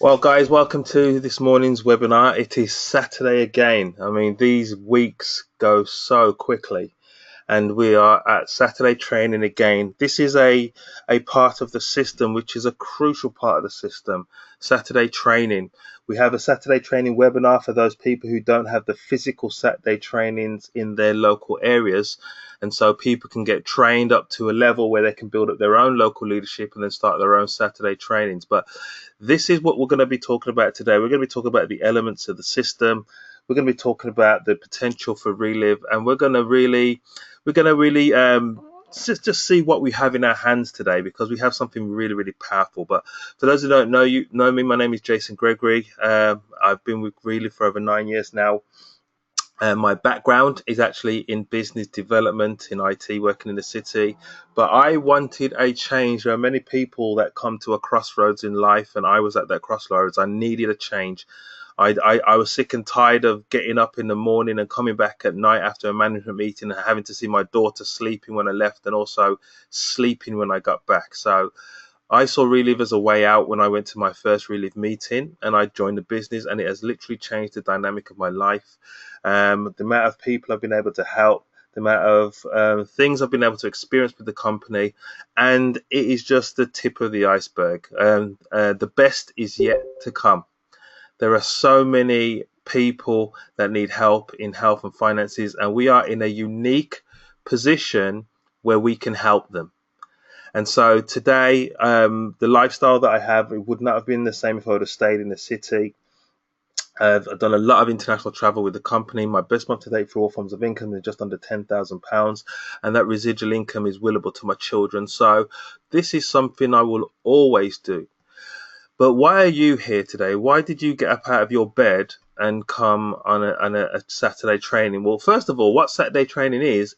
Well, guys, welcome to this morning's webinar. It is Saturday again. I mean, these weeks go so quickly, and we are at Saturday training again. This is a part of the system, which is a crucial part of the system. Saturday training. We have a Saturday training webinar for those people who don't have the physical Saturday trainings in their local areas. And so people can get trained up to a level where they can build up their own local leadership and then start their own Saturday trainings. But this is what we're going to be talking about today. We're going to be talking about the elements of the system. We're going to be talking about the potential for Relive, and we're going to really just see what we have in our hands today, because we have something really, really powerful. But for those who don't know me, my name is Jason Gregory. I've been with Relive for over 9 years now. My background is actually in business development, in IT, working in the city. But I wanted a change. There are many people that come to a crossroads in life, and I was at that crossroads. I needed a change. I was sick and tired of getting up in the morning and coming back at night after a management meeting and having to see my daughter sleeping when I left and also sleeping when I got back. So I saw Relive as a way out when I went to my first Relive meeting, and I joined the business, and it has literally changed the dynamic of my life. The amount of people I've been able to help, the amount of things I've been able to experience with the company, and it is just the tip of the iceberg. The best is yet to come. There are so many people that need help in health and finances, and we are in a unique position where we can help them. And so today, the lifestyle that I have, it would not have been the same if I would have stayed in the city. I've done a lot of international travel with the company. My best month to date for all forms of income is just under £10,000, and that residual income is willable to my children. So this is something I will always do. But why are you here today? Why did you get up out of your bed and come on a Saturday training? Well, first of all, what Saturday training is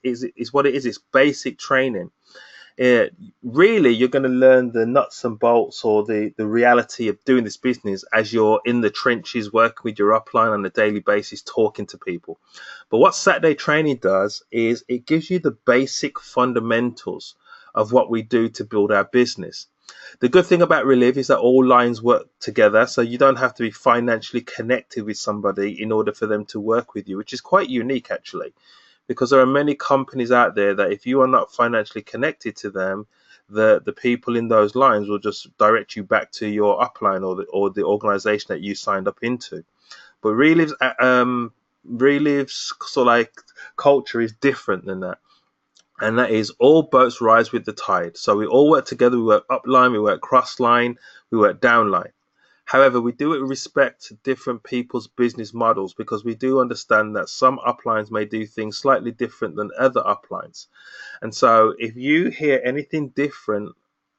what it is. It's basic training. Really, you're going to learn the nuts and bolts, or the reality of doing this business as you're in the trenches, working with your upline on a daily basis, talking to people. But what Saturday training does is it gives you the basic fundamentals of what we do to build our business. The good thing about Relive is that all lines work together, so you don't have to be financially connected with somebody in order for them to work with you, which is quite unique actually, because there are many companies out there that if you are not financially connected to them, the people in those lines will just direct you back to your upline or the organization that you signed up into. But Relive's sort of like culture is different than that. And that is all boats rise with the tide. So we all work together. We work upline, we work cross line, we work downline. However, we do it with respect to different people's business models, because we do understand that some uplines may do things slightly different than other uplines. And so if you hear anything different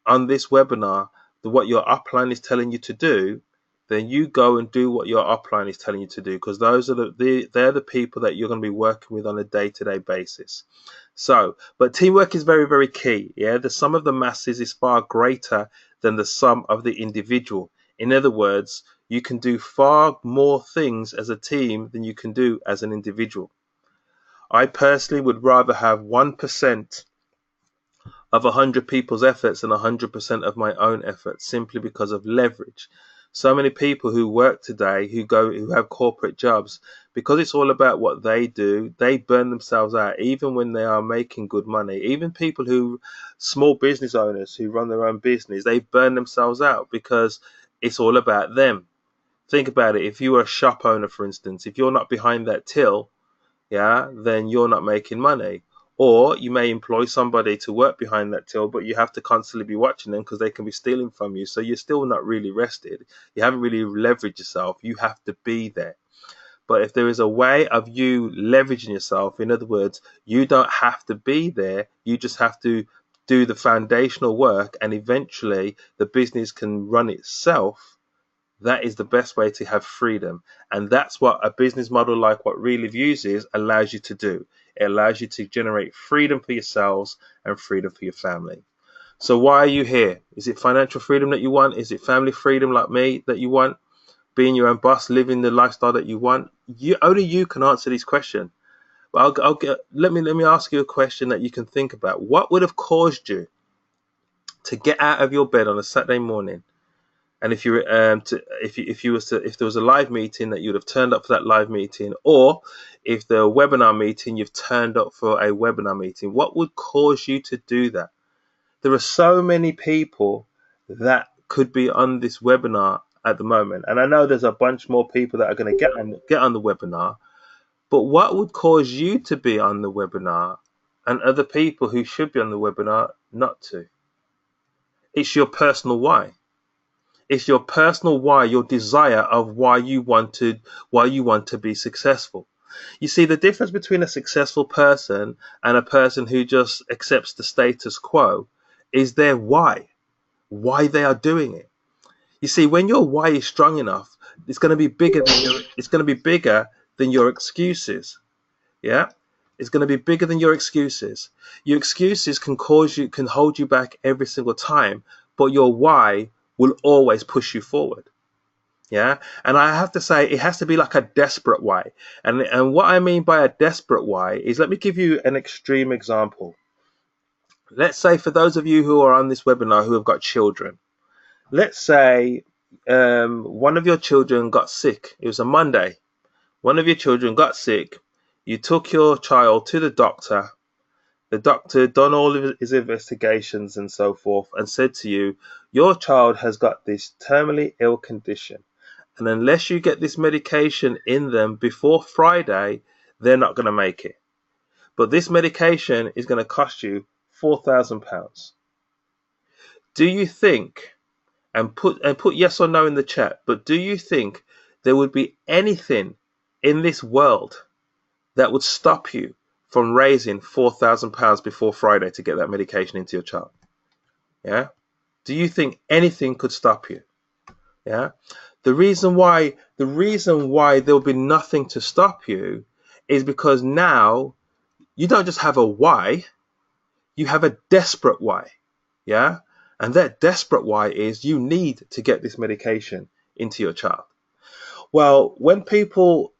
on this webinar than what your upline is telling you to do, then you go and do what your upline is telling you to do, because those are they're the people that you're going to be working with on a day-to-day basis. So, but teamwork is very, very key. Yeah, the sum of the masses is far greater than the sum of the individual. In other words, you can do far more things as a team than you can do as an individual. I personally would rather have 1% of 100 people's efforts than 100% of my own efforts, simply because of leverage. So many people who work today, who have corporate jobs, because it's all about what they do, they burn themselves out even when they are making good money. Even people small business owners who run their own business, they burn themselves out because it's all about them. Think about it. If you are a shop owner, for instance, if you're not behind that till, yeah, then you're not making money. Or you may employ somebody to work behind that till, but you have to constantly be watching them because they can be stealing from you. So you're still not really rested. You haven't really leveraged yourself. You have to be there. But if there is a way of you leveraging yourself, in other words, you don't have to be there. You just have to do the foundational work, and eventually the business can run itself. That is the best way to have freedom. And that's what a business model like what Relive uses allows you to do. It allows you to generate freedom for yourselves and freedom for your family. So why are you here? Is it financial freedom that you want? Is it family freedom like me that you want? Being your own boss, living the lifestyle that you want? Only you can answer these questions. But let me ask you a question that you can think about. What would have caused you to get out of your bed on a Saturday morning And if you if there was a live meeting, that you'd have turned up for that live meeting, or if the webinar meeting, you've turned up for a webinar meeting. What would cause you to do that? There are so many people that could be on this webinar at the moment, and I know there's a bunch more people that are going to get on the webinar. But what would cause you to be on the webinar and other people who should be on the webinar not to? It's your personal why. It's your personal why, your desire of why you want to be successful. You see, the difference between a successful person and a person who just accepts the status quo is their why they are doing it. You see, when your why is strong enough, it's going to be bigger than your excuses. Yeah, it's going to be bigger than your excuses. Your excuses can hold you back every single time, but your why will always push you forward. Yeah, and I have to say, it has to be like a desperate why. And what I mean by a desperate why is, let me give you an extreme example. Let's say, for those of you who are on this webinar who have got children, let's say one of your children got sick. It was a Monday. One of your children got sick. You took your child to the doctor. The doctor done all of his investigations and so forth, and said to you, your child has got this terminally ill condition, and unless you get this medication in them before Friday, they're not going to make it. But this medication is going to cost you £4,000. Do you think, and put yes or no in the chat, but do you think there would be anything in this world that would stop you from raising £4,000 before Friday to get that medication into your child? Yeah. Do you think anything could stop you? Yeah. The reason why there'll be nothing to stop you is because now you don't just have a why, you have a desperate why. Yeah. And that desperate why is, you need to get this medication into your child. Well, when people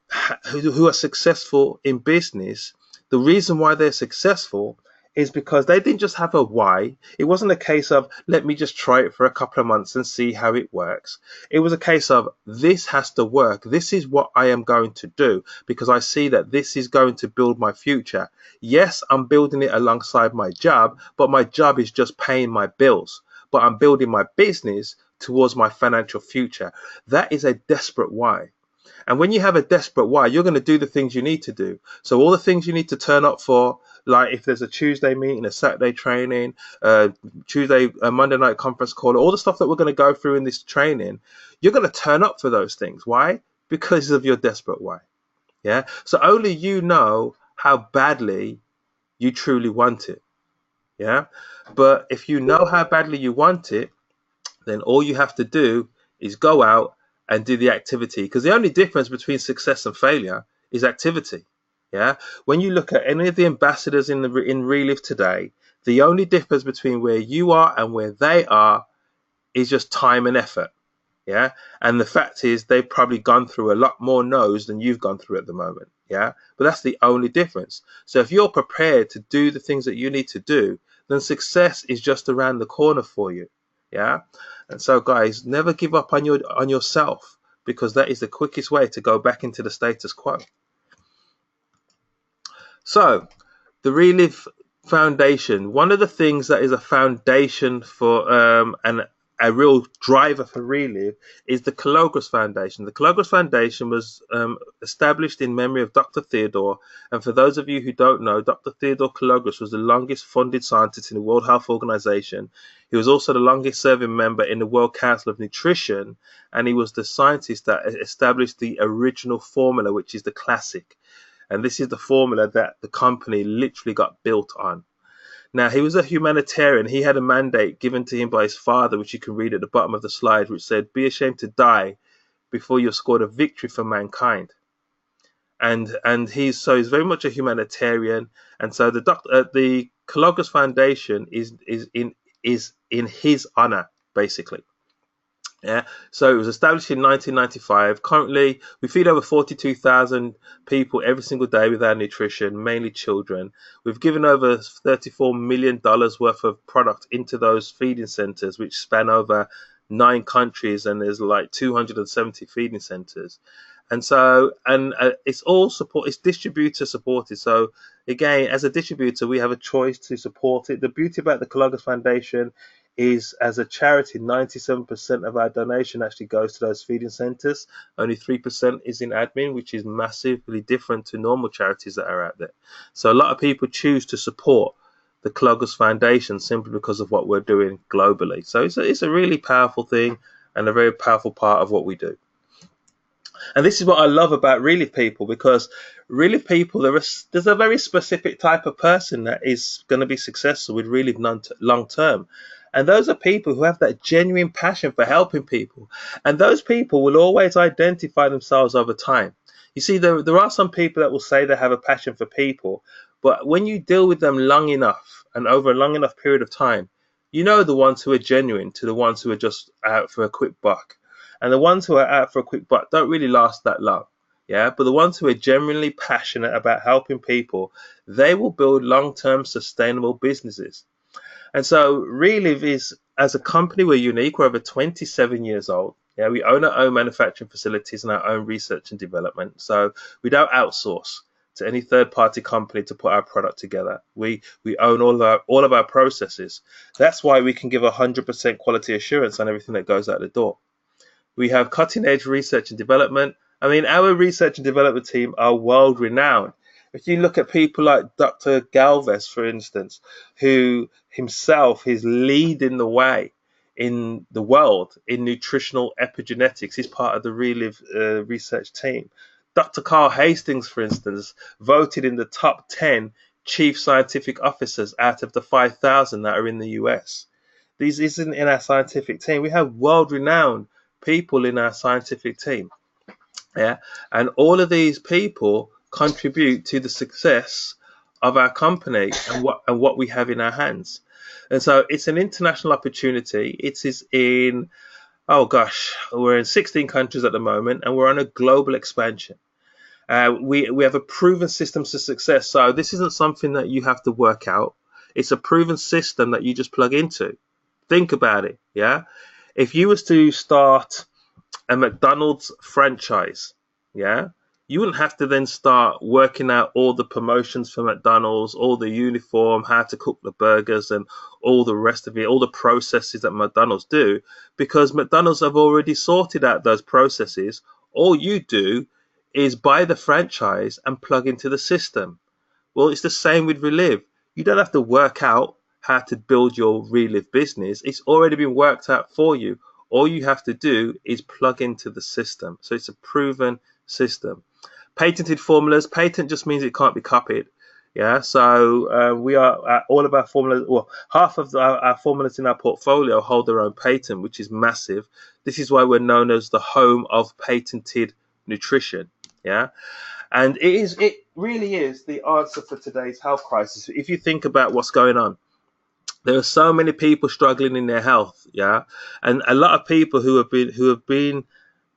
who are successful in business, the reason why they're successful is because they didn't just have a why. It wasn't a case of, let me just try it for a couple of months and see how it works. It was a case of, this has to work. This is what I am going to do because I see that this is going to build my future. Yes, I'm building it alongside my job, but my job is just paying my bills. But I'm building my business towards my financial future. That is a desperate why. And when you have a desperate why, you're going to do the things you need to do. So all the things you need to turn up for, like if there's a Tuesday meeting, a Saturday training, a Monday night conference call, all the stuff that we're going to go through in this training, you're going to turn up for those things. Why? Because of your desperate why. Yeah. So only you know how badly you truly want it. Yeah. But if you know how badly you want it, then all you have to do is go out and do the activity. Because the only difference between success and failure is activity. Yeah. When you look at any of the ambassadors in Relive today, the only difference between where you are and where they are is just time and effort. Yeah. And the fact is, they've probably gone through a lot more no's than you've gone through at the moment. Yeah. But that's the only difference. So if you're prepared to do the things that you need to do, then success is just around the corner for you. Yeah. And so, guys, never give up on yourself, because that is the quickest way to go back into the status quo. So, the Relive Foundation, one of the things that is a foundation for and a real driver for Relive is the Kalogros Foundation. The Kalogros Foundation was established in memory of Dr. Theodore. And for those of you who don't know, Dr. Theodore Kalogros was the longest funded scientist in the World Health Organization. He was also the longest serving member in the World Council of Nutrition. And he was the scientist that established the original formula, which is the classic. And this is the formula that the company literally got built on. Now, he was a humanitarian. He had a mandate given to him by his father, which you can read at the bottom of the slide, which said, be ashamed to die before you've scored a victory for mankind. And he's very much a humanitarian. And so the Kalogros Foundation is in his honor, basically. Yeah, so it was established in 1995. Currently, we feed over 42,000 people every single day with our nutrition, mainly children. We've given over $34 million worth of product into those feeding centers, which span over 9 countries, and there's like 270 feeding centers. And so, and it's all support, it's distributor supported. So again, as a distributor, we have a choice to support it. The beauty about the Columbus Foundation is, as a charity, 97% of our donation actually goes to those feeding centers. Only 3% is in admin, which is massively different to normal charities that are out there. So a lot of people choose to support the Columbus Foundation simply because of what we're doing globally. So it's a really powerful thing and a very powerful part of what we do. And this is what I love about Relief People, because Relief People, there's a very specific type of person that is going to be successful with Relief long term. And those are people who have that genuine passion for helping people. And those people will always identify themselves over time. You see, there are some people that will say they have a passion for people, but when you deal with them long enough and over a long enough period of time, you know the ones who are genuine to the ones who are just out for a quick buck. And the ones who are out for a quick buck don't really last that long. Yeah, but the ones who are genuinely passionate about helping people, they will build long-term sustainable businesses. And so Relive is, as a company, we're unique. We're over 27 years old. Yeah, we own our own manufacturing facilities and our own research and development. So we don't outsource to any third-party company to put our product together. We own all of our processes. That's why we can give 100% quality assurance on everything that goes out the door. We have cutting-edge research and development. I mean, our research and development team are world-renowned. If you look at people like Dr. Galvez, for instance, who himself is leading the way in the world in nutritional epigenetics, he's part of the Relive research team. Dr. Carl Hastings, for instance, voted in the top 10 chief scientific officers out of the 5,000 that are in the US. These isn't in our scientific team. We have world-renowned people in our scientific team. Yeah, and all of these people contribute to the success of our company and what we have in our hands. And so it's an international opportunity. It is in, oh gosh, we're in 16 countries at the moment, and we're on a global expansion. We have a proven system to success. So this isn't something that you have to work out. It's a proven system that you just plug into. Think about it. Yeah, if you was to start a McDonald's franchise, yeah, you wouldn't have to then start working out all the promotions for McDonald's, all the uniform, how to cook the burgers, and all the rest of it, all the processes that McDonald's do, because McDonald's have already sorted out those processes. All you do is buy the franchise and plug into the system. Well, it's the same with Relive. You don't have to work out how to build your Relive business. It's already been worked out for you. All you have to do is plug into the system. So it's a proven system. Patented formulas. Patent just means it can't be copied. Yeah. So we are all of our formulas. Well, half of our formulas in our portfolio hold their own patent, which is massive. This is why we're known as the home of patented nutrition. Yeah. And it really is the answer for today's health crisis. If you think about what's going on, there are so many people struggling in their health, yeah, and a lot of people who have been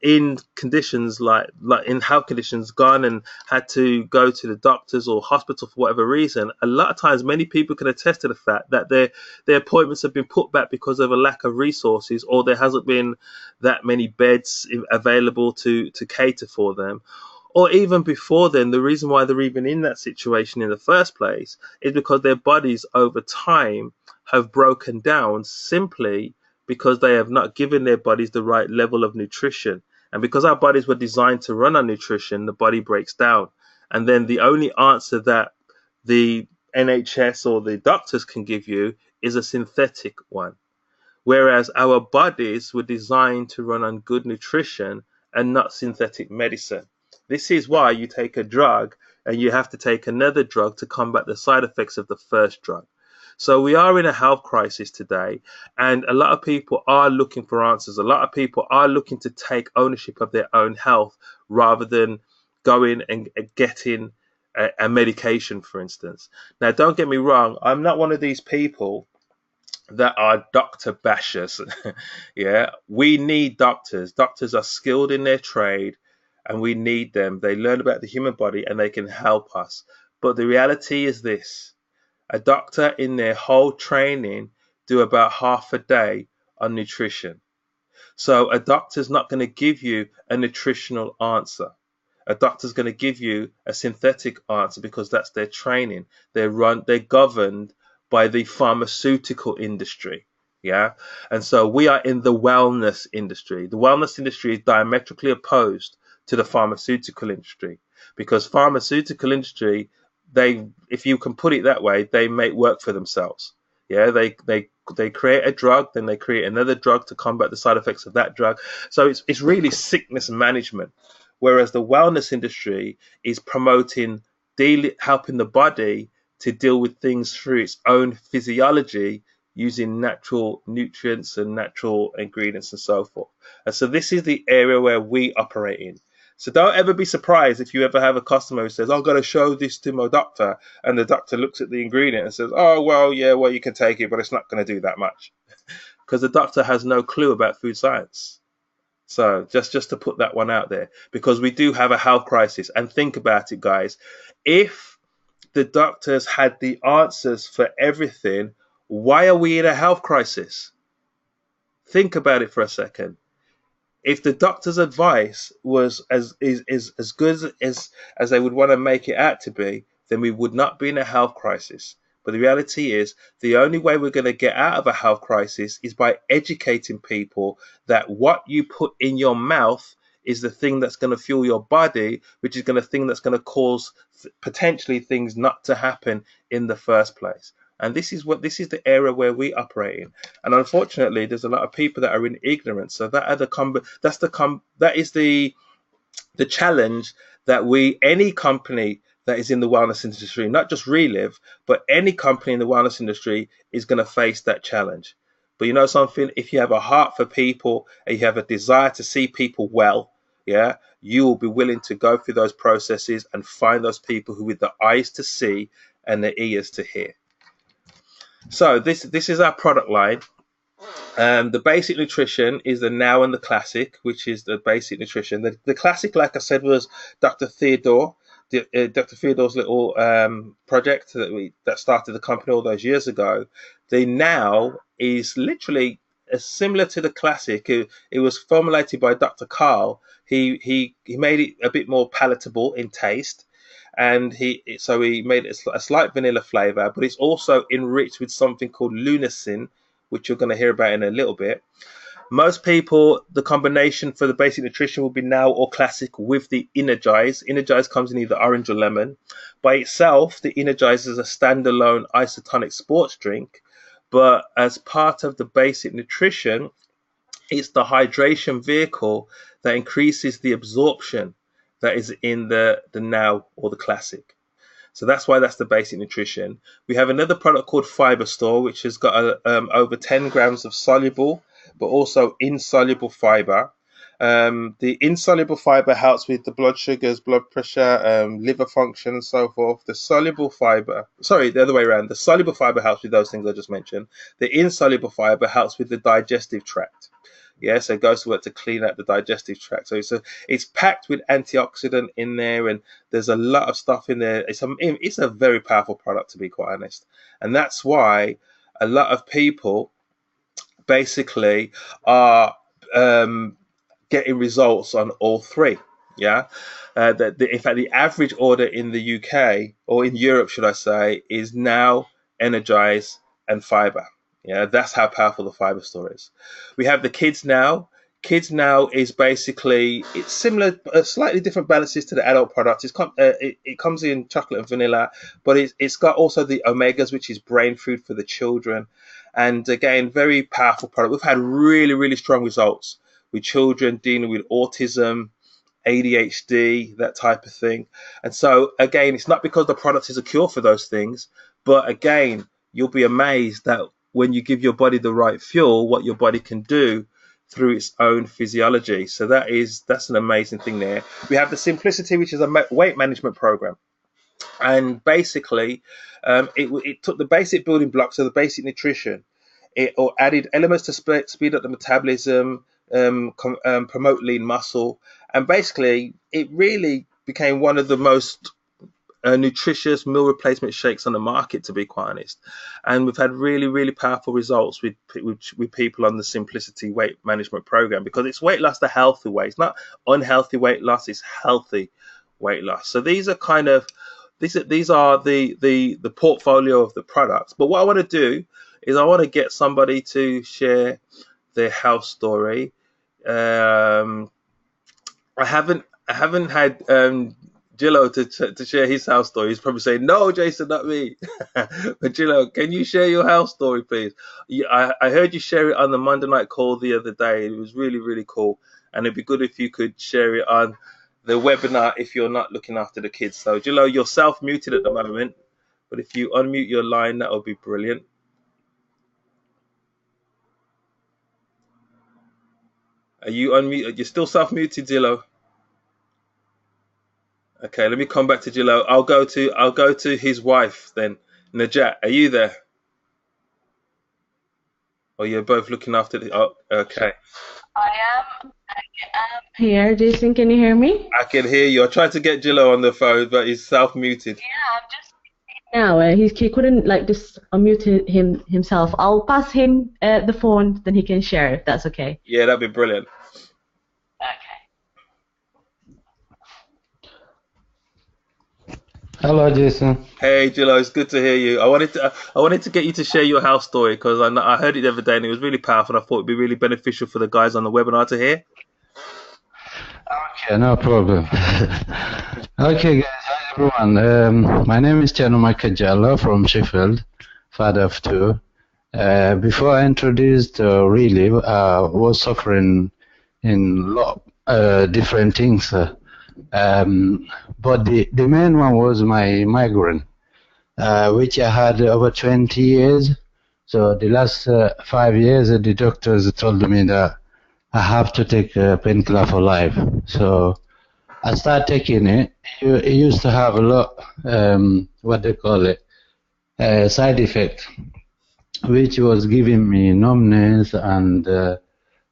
in conditions like in health conditions, gone and had to go to the doctors or hospital for whatever reason. A lot of times, many people can attest to the fact that their appointments have been put back because of a lack of resources, or there hasn't been that many beds available to cater for them. Or even before then, the reason why they're even in that situation in the first place is because their bodies over time have broken down simply because they have not given their bodies the right level of nutrition. And because our bodies were designed to run on nutrition, the body breaks down. And then the only answer that the NHS or the doctors can give you is a synthetic one. Whereas our bodies were designed to run on good nutrition and not synthetic medicine. This is why you take a drug and you have to take another drug to combat the side effects of the first drug. So we are in a health crisis today, and a lot of people are looking for answers. A lot of people are looking to take ownership of their own health rather than going and getting a medication, for instance. Now, don't get me wrong. I'm not one of these people that are doctor bashers. Yeah, we need doctors. Doctors are skilled in their trade, and we need them. They learn about the human body and they can help us. But the reality is this. A doctor in their whole training do about half a day on nutrition. So a doctor's not going to give you a nutritional answer. A doctor's going to give you a synthetic answer because that's their training. They're governed by the pharmaceutical industry. Yeah. And so we are in the wellness industry. The wellness industry is diametrically opposed to the pharmaceutical industry, because pharmaceutical industry, if you can put it that way, they make work for themselves. Yeah, they create a drug, then they create another drug to combat the side effects of that drug. So it's really sickness management. Whereas the wellness industry is promoting helping the body to deal with things through its own physiology, using natural nutrients and natural ingredients and so forth. And so this is the area where we operate in. So don't ever be surprised if you ever have a customer who says, "I'm going to show this to my doctor," and the doctor looks at the ingredient and says, "Oh, well, yeah, well, you can take it, but it's not going to do that much," because the doctor has no clue about food science. So just to put that one out there, because we do have a health crisis. And think about it, guys. If the doctors had the answers for everything, why are we in a health crisis? Think about it for a second. If the doctor's advice was as good as they would want to make it out to be, then we would not be in a health crisis. But the reality is, the only way we're going to get out of a health crisis is by educating people that what you put in your mouth is the thing that's going to fuel your body, which is going to thing that's going to cause potentially things not to happen in the first place. And this is the area where we operate in. And unfortunately, there's a lot of people that are in ignorance. So that is the challenge that any company that is in the wellness industry, not just Relive, but any company in the wellness industry is going to face that challenge. But you know something? If you have a heart for people and you have a desire to see people well, yeah, you will be willing to go through those processes and find those people who with the eyes to see and the ears to hear. So this is our product line. The basic nutrition is the Now and the Classic, which is the basic nutrition. The classic, like I said, was Dr. Theodore. Dr. Theodore's little project that started the company all those years ago. The Now is literally similar to the classic. It was formulated by Dr. Carl. He made it a bit more palatable in taste, and he made it a slight vanilla flavor, but it's also enriched with something called lunasin, which you're going to hear about in a little bit. Most people, the combination for the basic nutrition will be Now or Classic with the Energize. Energize comes in either orange or lemon. By itself, the Energize is a standalone isotonic sports drink, but as part of the basic nutrition, it's the hydration vehicle that increases the absorption that is in the Now or the Classic. So that's why that's the basic nutrition. We have another product called Fiber Store, which has got over 10 grams of soluble, but also insoluble fiber. The insoluble fiber helps with the blood sugars, blood pressure, liver function, and so forth. The soluble fiber, sorry, the other way around. The soluble fiber helps with those things I just mentioned. The insoluble fiber helps with the digestive tract. Yeah, so it goes to work to clean out the digestive tract. So it's packed with antioxidant in there, and there's a lot of stuff in there. It's a very powerful product, to be quite honest, and that's why a lot of people basically are getting results on all three. Yeah, in fact, the average order in the UK, or in Europe, should I say, is Now, Energize, and Fiber. Yeah, that's how powerful the Fiber Store is. We have the Kids Now. Kids Now is basically, it's similar, slightly different balances to the adult product. It comes in chocolate and vanilla, but it's got also the omegas, which is brain food for the children. And again, very powerful product. We've had really, really strong results with children dealing with autism, ADHD, that type of thing. And so again, it's not because the product is a cure for those things, but again, you'll be amazed that when you give your body the right fuel, what your body can do through its own physiology. So that's an amazing thing there. We have the Simplicity, which is a weight management program. And basically, it took the basic building blocks of the basic nutrition. It added elements to speed up the metabolism, promote lean muscle. And basically, it really became one of the most nutritious meal replacement shakes on the market, to be quite honest, and we've had really, really powerful results with people on the Simplicity weight management program, because it's weight loss the healthy way. It's not unhealthy weight loss; it's healthy weight loss. So these are kind of these are the portfolio of the products. But what I want to do is I want to get somebody to share their health story. I haven't had Gillo to share his health story. He's probably saying, "No, Jason, not me." But Gillo, can you share your health story, please? I heard you share it on the Monday night call the other day. It was really, really cool, and it'd be good if you could share it on the webinar if you're not looking after the kids. So Gillo, you're self-muted at the moment, but if you unmute your line, that would be brilliant. Are you unmuted? You're still self-muted, Gillo. Okay, let me come back to Gillo. I'll go to his wife then. Najat, are you there? Or you're both looking after the? Oh, okay. I am here. Jason, can you hear me? I can hear you. I tried to get Gillo on the phone, but he's self-muted. Yeah, I'm just now. He couldn't like just unmute himself. I'll pass him the phone, then he can share if that's okay. Yeah, that'd be brilliant. Okay. Hello, Jason. Hey, Gillo, it's good to hear you. I wanted to get you to share your health story, because I heard it the other day and it was really powerful. And I thought it'd be really beneficial for the guys on the webinar to hear. Okay, no problem. Okay, guys, hi everyone. My name is Chano Makajala from Sheffield, father of two. Before I introduced Relive, I was suffering in lot different things. But the main one was my migraine, which I had over 20 years. So the last 5 years, the doctors told me that I have to take a painkiller for life. So I started taking it. It used to have a lot, what they call it, side effect, which was giving me numbness and, a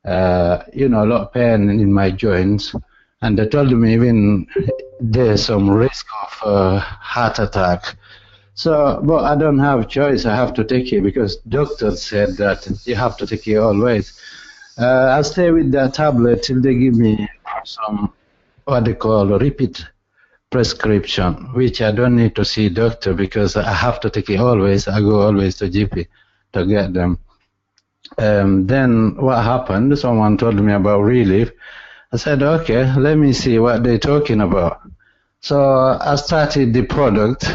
lot of pain in my joints. And they told me even there's some risk of heart attack. So, but I don't have choice. I have to take it because doctors said that you have to take it always. I stay with that tablet till they give me some, what they call a repeat prescription, which I don't need to see doctor because I have to take it always. I go always to GP to get them. Then what happened? Someone told me about Relief. I said, okay, let me see what they're talking about. So I started the product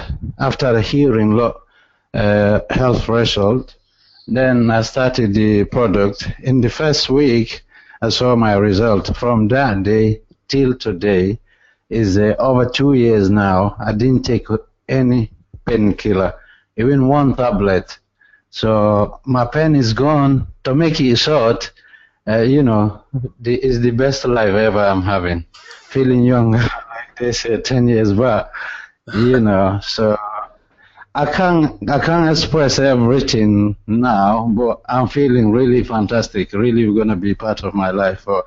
after hearing health result. Then I started the product. In the first week, I saw my result. From that day till today is over 2 years now. I didn't take any painkiller, even one tablet. So my pain is gone. To make it short, it's the best life ever I'm having. Feeling young like this 10 years back, so I can't express everything now, but I'm feeling really fantastic. Really gonna be part of my life for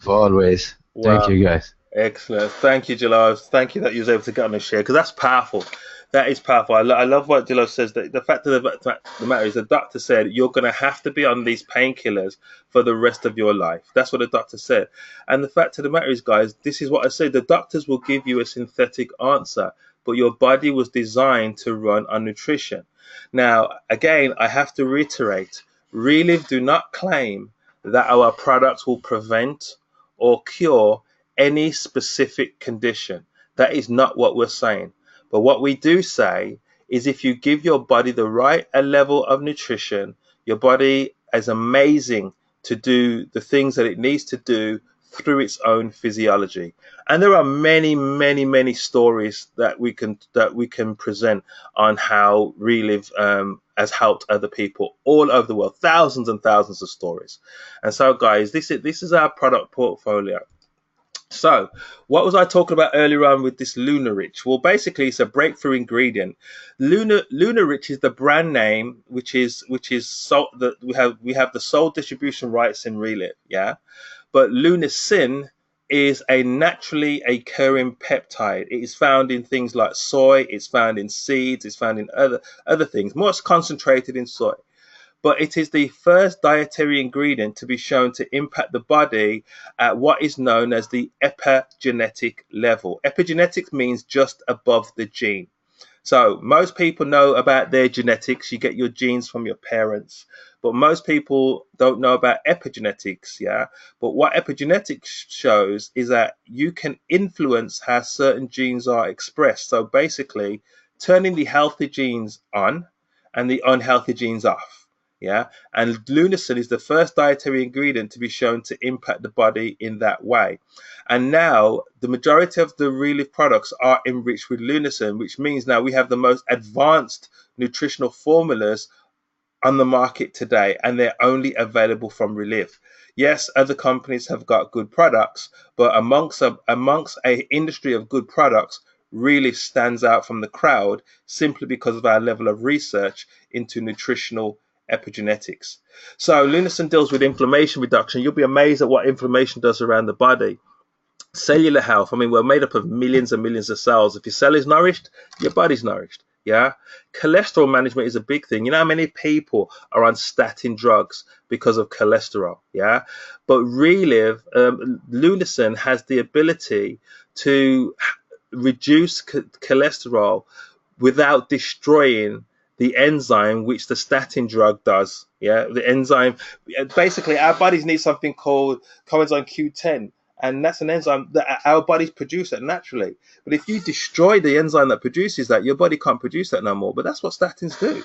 always. Wow. Thank you, guys. Excellent. Thank you, Gillo. Thank you that you was able to get on and share, because that's powerful. That is powerful. I love what Gillo says. That the fact of the matter is, the doctor said you're going to have to be on these painkillers for the rest of your life. That's what the doctor said. And the fact of the matter is, guys, this is what I say. The doctors will give you a synthetic answer, but your body was designed to run on nutrition. Now, again, I have to reiterate, Relive do not claim that our products will prevent or cure any specific condition. That is not what we're saying. But what we do say is if you give your body the right level of nutrition, your body is amazing to do the things that it needs to do through its own physiology. And there are many, many, many stories that we can present on how Relive has helped other people all over the world, thousands and thousands of stories. And so, guys, this is our product portfolio. So, what was I talking about earlier on with this LunaRich? Well, basically, it's a breakthrough ingredient. LunaRich is the brand name, which is so that we have the sole distribution rights in Relive, yeah. But Lunacin is a naturally occurring peptide. It is found in things like soy, it's found in seeds, it's found in other things, most concentrated in soy. But it is the first dietary ingredient to be shown to impact the body at what is known as the epigenetic level. Epigenetics means just above the gene. So most people know about their genetics. You get your genes from your parents, but most people don't know about epigenetics. Yeah. But what epigenetics shows is that you can influence how certain genes are expressed. So basically, turning the healthy genes on and the unhealthy genes off. Yeah. And Lunasyn is the first dietary ingredient to be shown to impact the body in that way. And now the majority of the Relief products are enriched with Lunasyn, which means now we have the most advanced nutritional formulas on the market today, and they're only available from Relief. Yes, other companies have got good products, but amongst a industry of good products, Relief stands out from the crowd simply because of our level of research into nutritional epigenetics. So Lunasyn deals with inflammation reduction. You'll be amazed at what inflammation does around the body. Cellular health. I mean, we're made up of millions and millions of cells. If your cell is nourished, your body's nourished. Yeah. Cholesterol management is a big thing. You know how many people are on statin drugs because of cholesterol? Yeah. But Relief, Lunasyn has the ability to reduce cholesterol without destroying the enzyme which the statin drug does. Yeah. The enzyme, basically, our bodies need something called coenzyme Q10. And that's an enzyme that our bodies produce it naturally. But if you destroy the enzyme that produces that, your body can't produce that no more. But that's what statins do.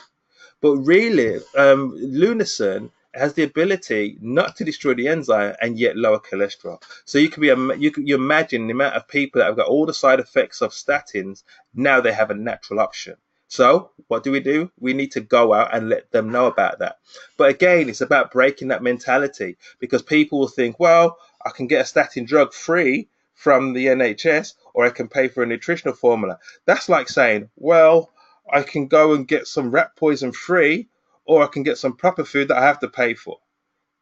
But really, Lunasyn has the ability not to destroy the enzyme and yet lower cholesterol. So you imagine the amount of people that have got all the side effects of statins. Now they have a natural option. So what do? We need to go out and let them know about that. But again, it's about breaking that mentality, because people will think, well, I can get a statin drug free from the NHS, or I can pay for a nutritional formula. That's like saying, well, I can go and get some rat poison free, or I can get some proper food that I have to pay for.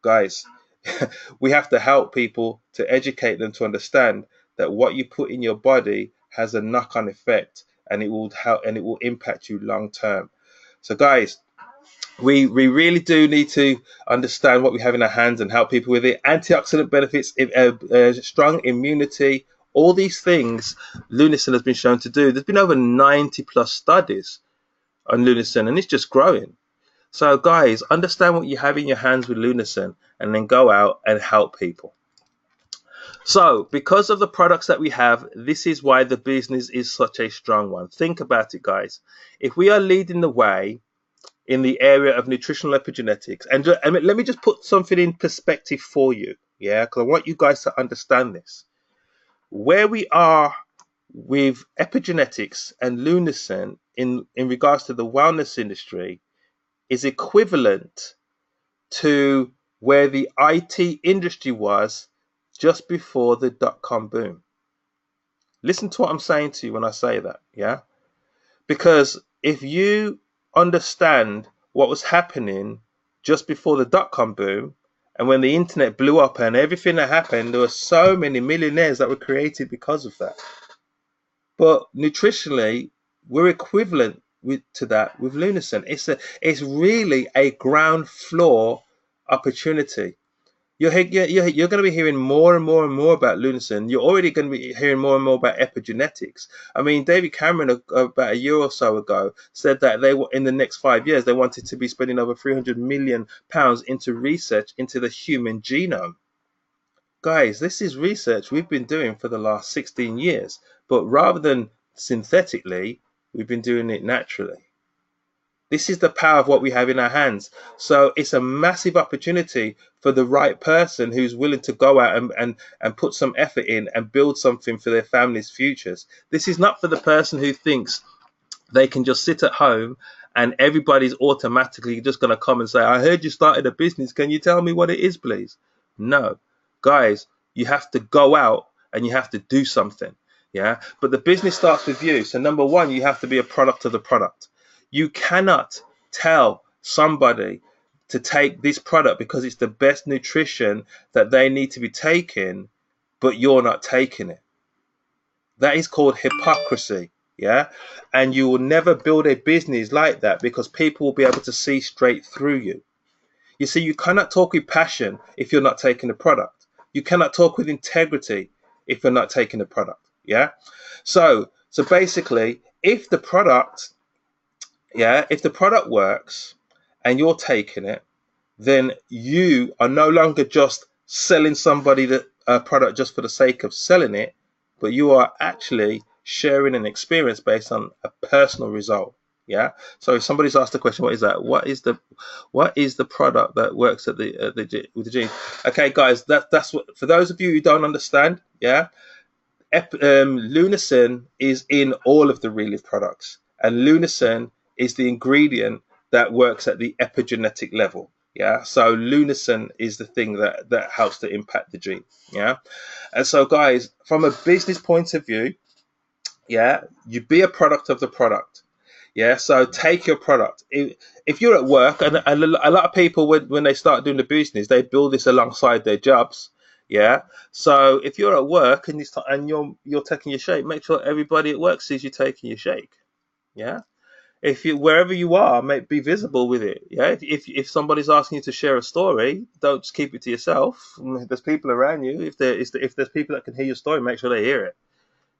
Guys, we have to help people, to educate them to understand that what you put in your body has a knock-on effect, and it will help, and it will impact you long term. So guys, we really do need to understand what we have in our hands and help people with it. Antioxidant benefits, strong immunity, all these things Lunasyn has been shown to do. There's been over 90 plus studies on Lunasyn, and it's just growing. So guys, understand what you have in your hands with Lunasyn, and then go out and help people. So because of the products that we have, this is why the business is such a strong one. Think about it, guys. If we are leading the way in the area of nutritional epigenetics, and let me just put something in perspective for you, yeah, because I want you guys to understand this. Where we are with epigenetics and Lunasyn in regards to the wellness industry is equivalent to where the IT industry was just before the dot-com boom. Listen to what I'm saying to you when I say that, yeah? Because if you understand what was happening just before the dot-com boom, and when the internet blew up and everything that happened, there were so many millionaires that were created because of that. But nutritionally, we're equivalent to that with Lunasyn. It's really a ground floor opportunity. You're going to be hearing more and more and more about Lunasyn. You're already going to be hearing more and more about epigenetics. I mean, David Cameron, about a year or so ago, said that they were, in the next 5 years, they wanted to be spending over £300 million into research into the human genome. Guys, this is research we've been doing for the last 16 years. But rather than synthetically, we've been doing it naturally. This is the power of what we have in our hands. So it's a massive opportunity for the right person who's willing to go out and put some effort in and build something for their family's futures. This is not for the person who thinks they can just sit at home and everybody's automatically just going to come and say, I heard you started a business. Can you tell me what it is, please? No. Guys, you have to go out and you have to do something. Yeah. But the business starts with you. So number one, you have to be a product of the product. You cannot tell somebody to take this product because it's the best nutrition that they need to be taking but you're not taking it. That is called hypocrisy. Yeah. And you will never build a business like that, because people will be able to see straight through you. You see, you cannot talk with passion if you're not taking the product. You cannot talk with integrity if you're not taking the product. Yeah. So basically, if the product works and you're taking it, then you are no longer just selling somebody a product just for the sake of selling it, but you are actually sharing an experience based on a personal result. Yeah. So if somebody's asked the question, what is that? What is the product that works with the gene? Okay, guys, that's what, for those of you who don't understand. Yeah. Lunasyn is in all of the Reliv products, and Lunasyn is the ingredient that works at the epigenetic level. Yeah, so Lunasyn is the thing that helps to impact the gene. Yeah, and so guys, from a business point of view, yeah, you be a product of the product. Yeah, so take your product. If you're at work, and a lot of people, when they start doing the business, they build this alongside their jobs. Yeah, so if you're at work and you're taking your shake, make sure everybody at work sees you taking your shake. Yeah, if you, wherever you are, be visible with it. Yeah, if somebody's asking you to share a story, don't just keep it to yourself. There's people around you. If there's people that can hear your story, make sure they hear it.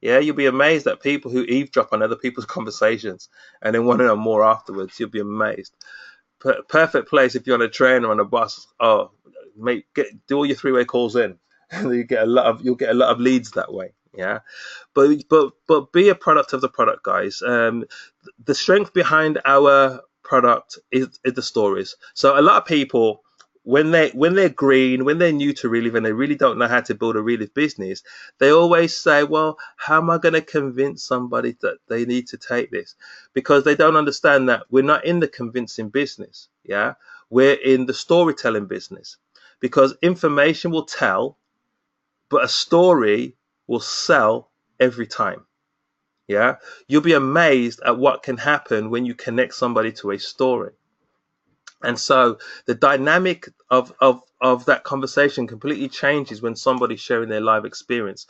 Yeah, you'll be amazed at people who eavesdrop on other people's conversations and then want to know more afterwards. You'll be amazed. Perfect place if you're on a train or on a bus. Oh, mate, do all your three-way calls in. You'll get a lot of leads that way. Yeah, but be a product of the product, guys. The strength behind our product is the stories. So a lot of people, when they're green, when they're new to Reliv and they really don't know how to build a Reliv business, they always say, well, how am I going to convince somebody that they need to take this? Because they don't understand that we're not in the convincing business. Yeah, we're in the storytelling business, because information will tell, but a story will sell every time. Yeah, you'll be amazed at what can happen when you connect somebody to a story. And so the dynamic of that conversation completely changes when somebody's sharing their live experience.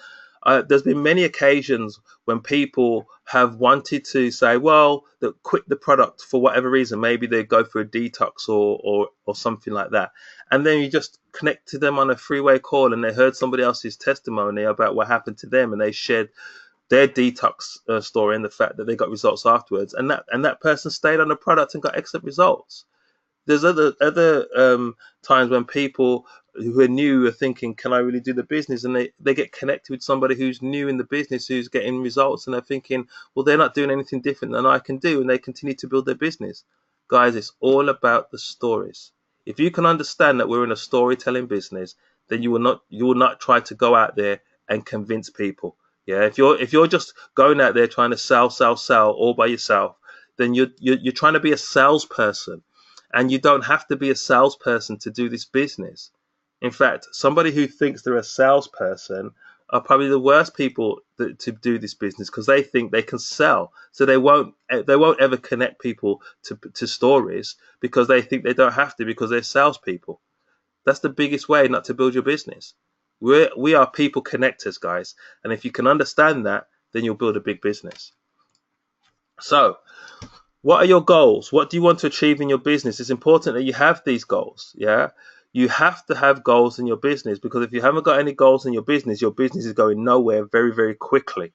There's been many occasions when people have wanted to say, well, they quit the product for whatever reason. Maybe they go for a detox or something like that. And then you just connect to them on a three-way call, and they heard somebody else's testimony about what happened to them, and they shared their detox story and the fact that they got results afterwards. And that person stayed on the product and got excellent results. There's other times when people who are new are thinking, can I really do the business? And they get connected with somebody who's new in the business, who's getting results, and they're thinking, well, they're not doing anything different than I can do, and they continue to build their business. Guys, it's all about the stories. If you can understand that we're in a storytelling business, then you will not try to go out there and convince people. Yeah, if you're just going out there trying to sell all by yourself, then you're trying to be a salesperson. And you don't have to be a salesperson to do this business. In fact, somebody who thinks they're a salesperson are probably the worst people to do this business, because they think they can sell. So they won't ever connect people to stories, because they think they don't have to, because they're salespeople. That's the biggest way not to build your business. We are people connectors, guys. And if you can understand that, then you'll build a big business. So, what are your goals? What do you want to achieve in your business? It's important that you have these goals. Yeah, you have to have goals in your business, because if you haven't got any goals in your business is going nowhere very, very quickly.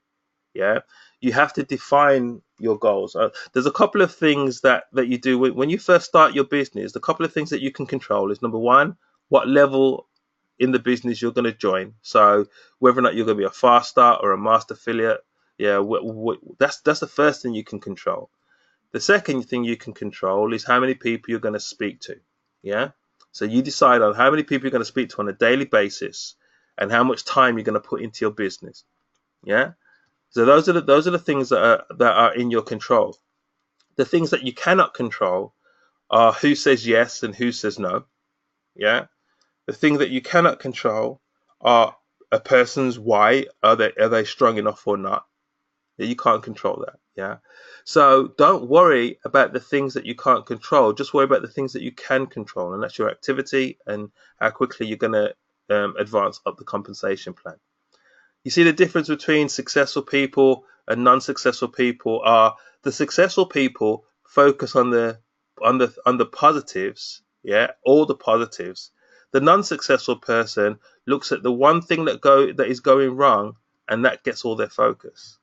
Yeah, you have to define your goals. There's a couple of things that you do when you first start your business. The couple of things that you can control is, number one, what level in the business you're going to join. So whether or not you're going to be a fast start or a master affiliate, yeah, that's the first thing you can control. The second thing you can control is how many people you're going to speak to. Yeah. So you decide on how many people you're going to speak to on a daily basis, and how much time you're going to put into your business. Yeah. So those are the things that are in your control. The things that you cannot control are who says yes and who says no. Yeah. The thing that you cannot control are a person's why. Are they strong enough or not? You can't control that. Yeah. So don't worry about the things that you can't control. Just worry about the things that you can control, and that's your activity and how quickly you're going to advance up the compensation plan. You see the difference between successful people and non-successful people are the successful people focus on the positives, yeah, all the positives. The non-successful person looks at the one thing that is going wrong, and that gets all their focus.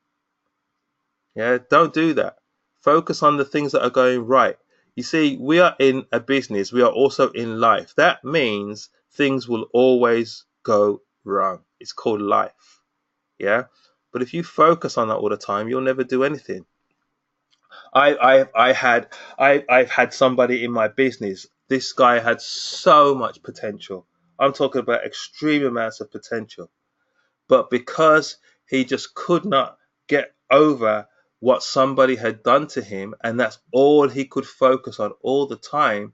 Yeah, don't do that. Focus on the things that are going right. You see, we are in a business, we are also in life. That means things will always go wrong. It's called life. Yeah, but if you focus on that all the time, you'll never do anything. I've had somebody in my business. This guy had so much potential. I'm talking about extreme amounts of potential, but because he just could not get over what somebody had done to him, and that's all he could focus on all the time,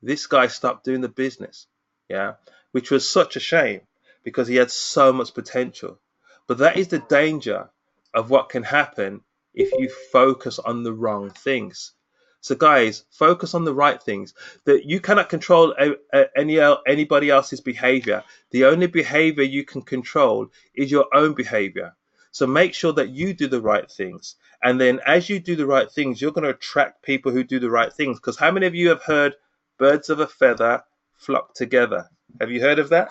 this guy stopped doing the business. Yeah, which was such a shame because he had so much potential. But that is the danger of what can happen if you focus on the wrong things. So guys, focus on the right things. That you cannot control anybody else's behavior. The only behavior you can control is your own behavior. So make sure that you do the right things. And then as you do the right things, you're going to attract people who do the right things. Because how many of you have heard birds of a feather flock together? Have you heard of that?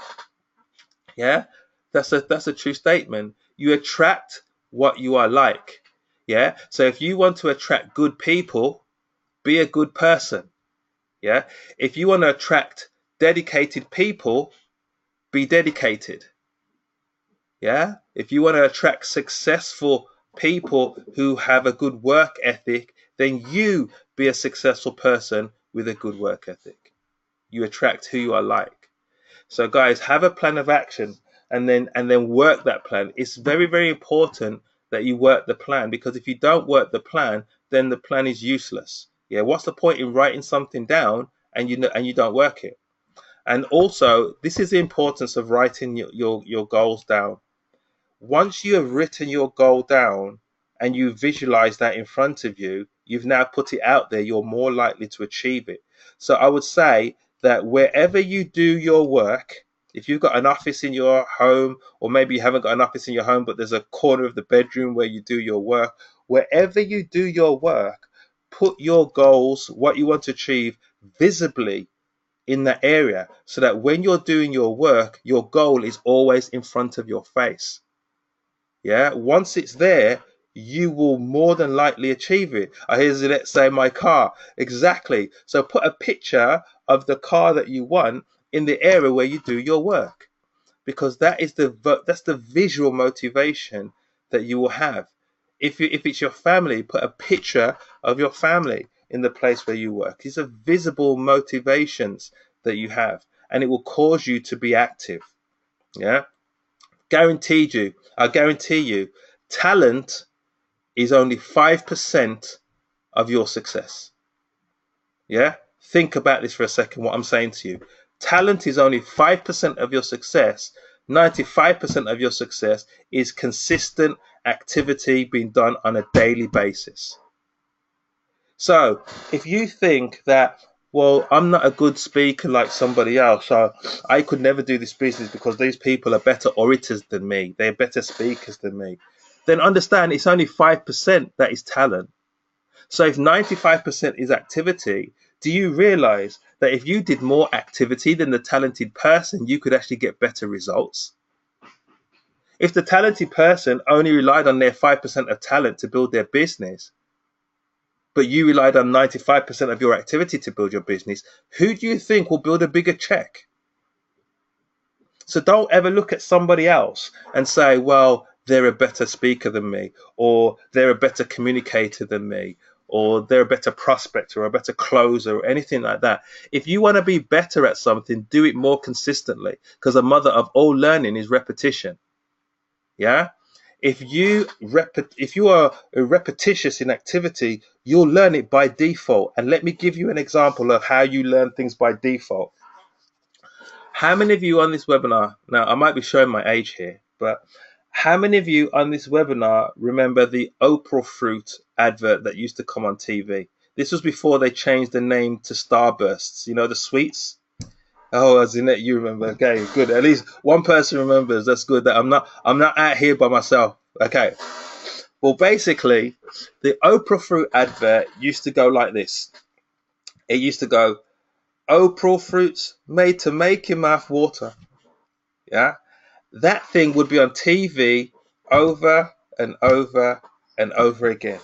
Yeah, that's a true statement. You attract what you are like. Yeah, so if you want to attract good people, be a good person. Yeah, if you want to attract dedicated people, be dedicated. Yeah, if you want to attract successful people who have a good work ethic, then you be a successful person with a good work ethic. You attract who you are like. So guys, have a plan of action and then work that plan. It's very, very important that you work the plan, because if you don't work the plan, then the plan is useless. Yeah, what's the point in writing something down and you don't work it? And also, this is the importance of writing your goals down. Once you have written your goal down and you visualize that in front of you, you've now put it out there, you're more likely to achieve it. So I would say that wherever you do your work, if you've got an office in your home, or maybe you haven't got an office in your home, but there's a corner of the bedroom where you do your work, wherever you do your work, put your goals, what you want to achieve, visibly in that area, so that when you're doing your work, your goal is always in front of your face. Yeah, once it's there, you will more than likely achieve it. Here's, let's say, my car. Exactly. So put a picture of the car that you want in the area where you do your work, because that's the visual motivation that you will have. If it's your family, put a picture of your family in the place where you work. These are visible motivations that you have, and it will cause you to be active. Yeah. I guarantee you, talent is only 5% of your success. Yeah? Think about this for a second, what I'm saying to you. Talent is only 5% of your success. 95% of your success is consistent activity being done on a daily basis. So if you think that, well, I'm not a good speaker like somebody else, so I could never do this business because these people are better orators than me, they're better speakers than me, then understand it's only 5% that is talent. So if 95% is activity, do you realize that if you did more activity than the talented person, you could actually get better results? If the talented person only relied on their 5% of talent to build their business, but you relied on 95% of your activity to build your business, who do you think will build a bigger check? So don't ever look at somebody else and say, well, they're a better speaker than me, or they're a better communicator than me, or they're a better prospector or a better closer or anything like that. If you want to be better at something, do it more consistently, because the mother of all learning is repetition. Yeah? If you are repetitious in activity, you'll learn it by default. And let me give you an example of how you learn things by default. How many of you on this webinar, now I might be showing my age here, but how many of you on this webinar remember the Oprah fruit advert that used to come on TV? This was before they changed the name to Starbursts, you know, the sweets. Oh, Zinette, you remember. Okay, good. At least one person remembers. That's good. That I'm not out here by myself. Okay. Well, basically, the Oprah fruit advert used to go like this. It used to go, Oprah fruits made to make your mouth water. Yeah. That thing would be on TV over and over and over again.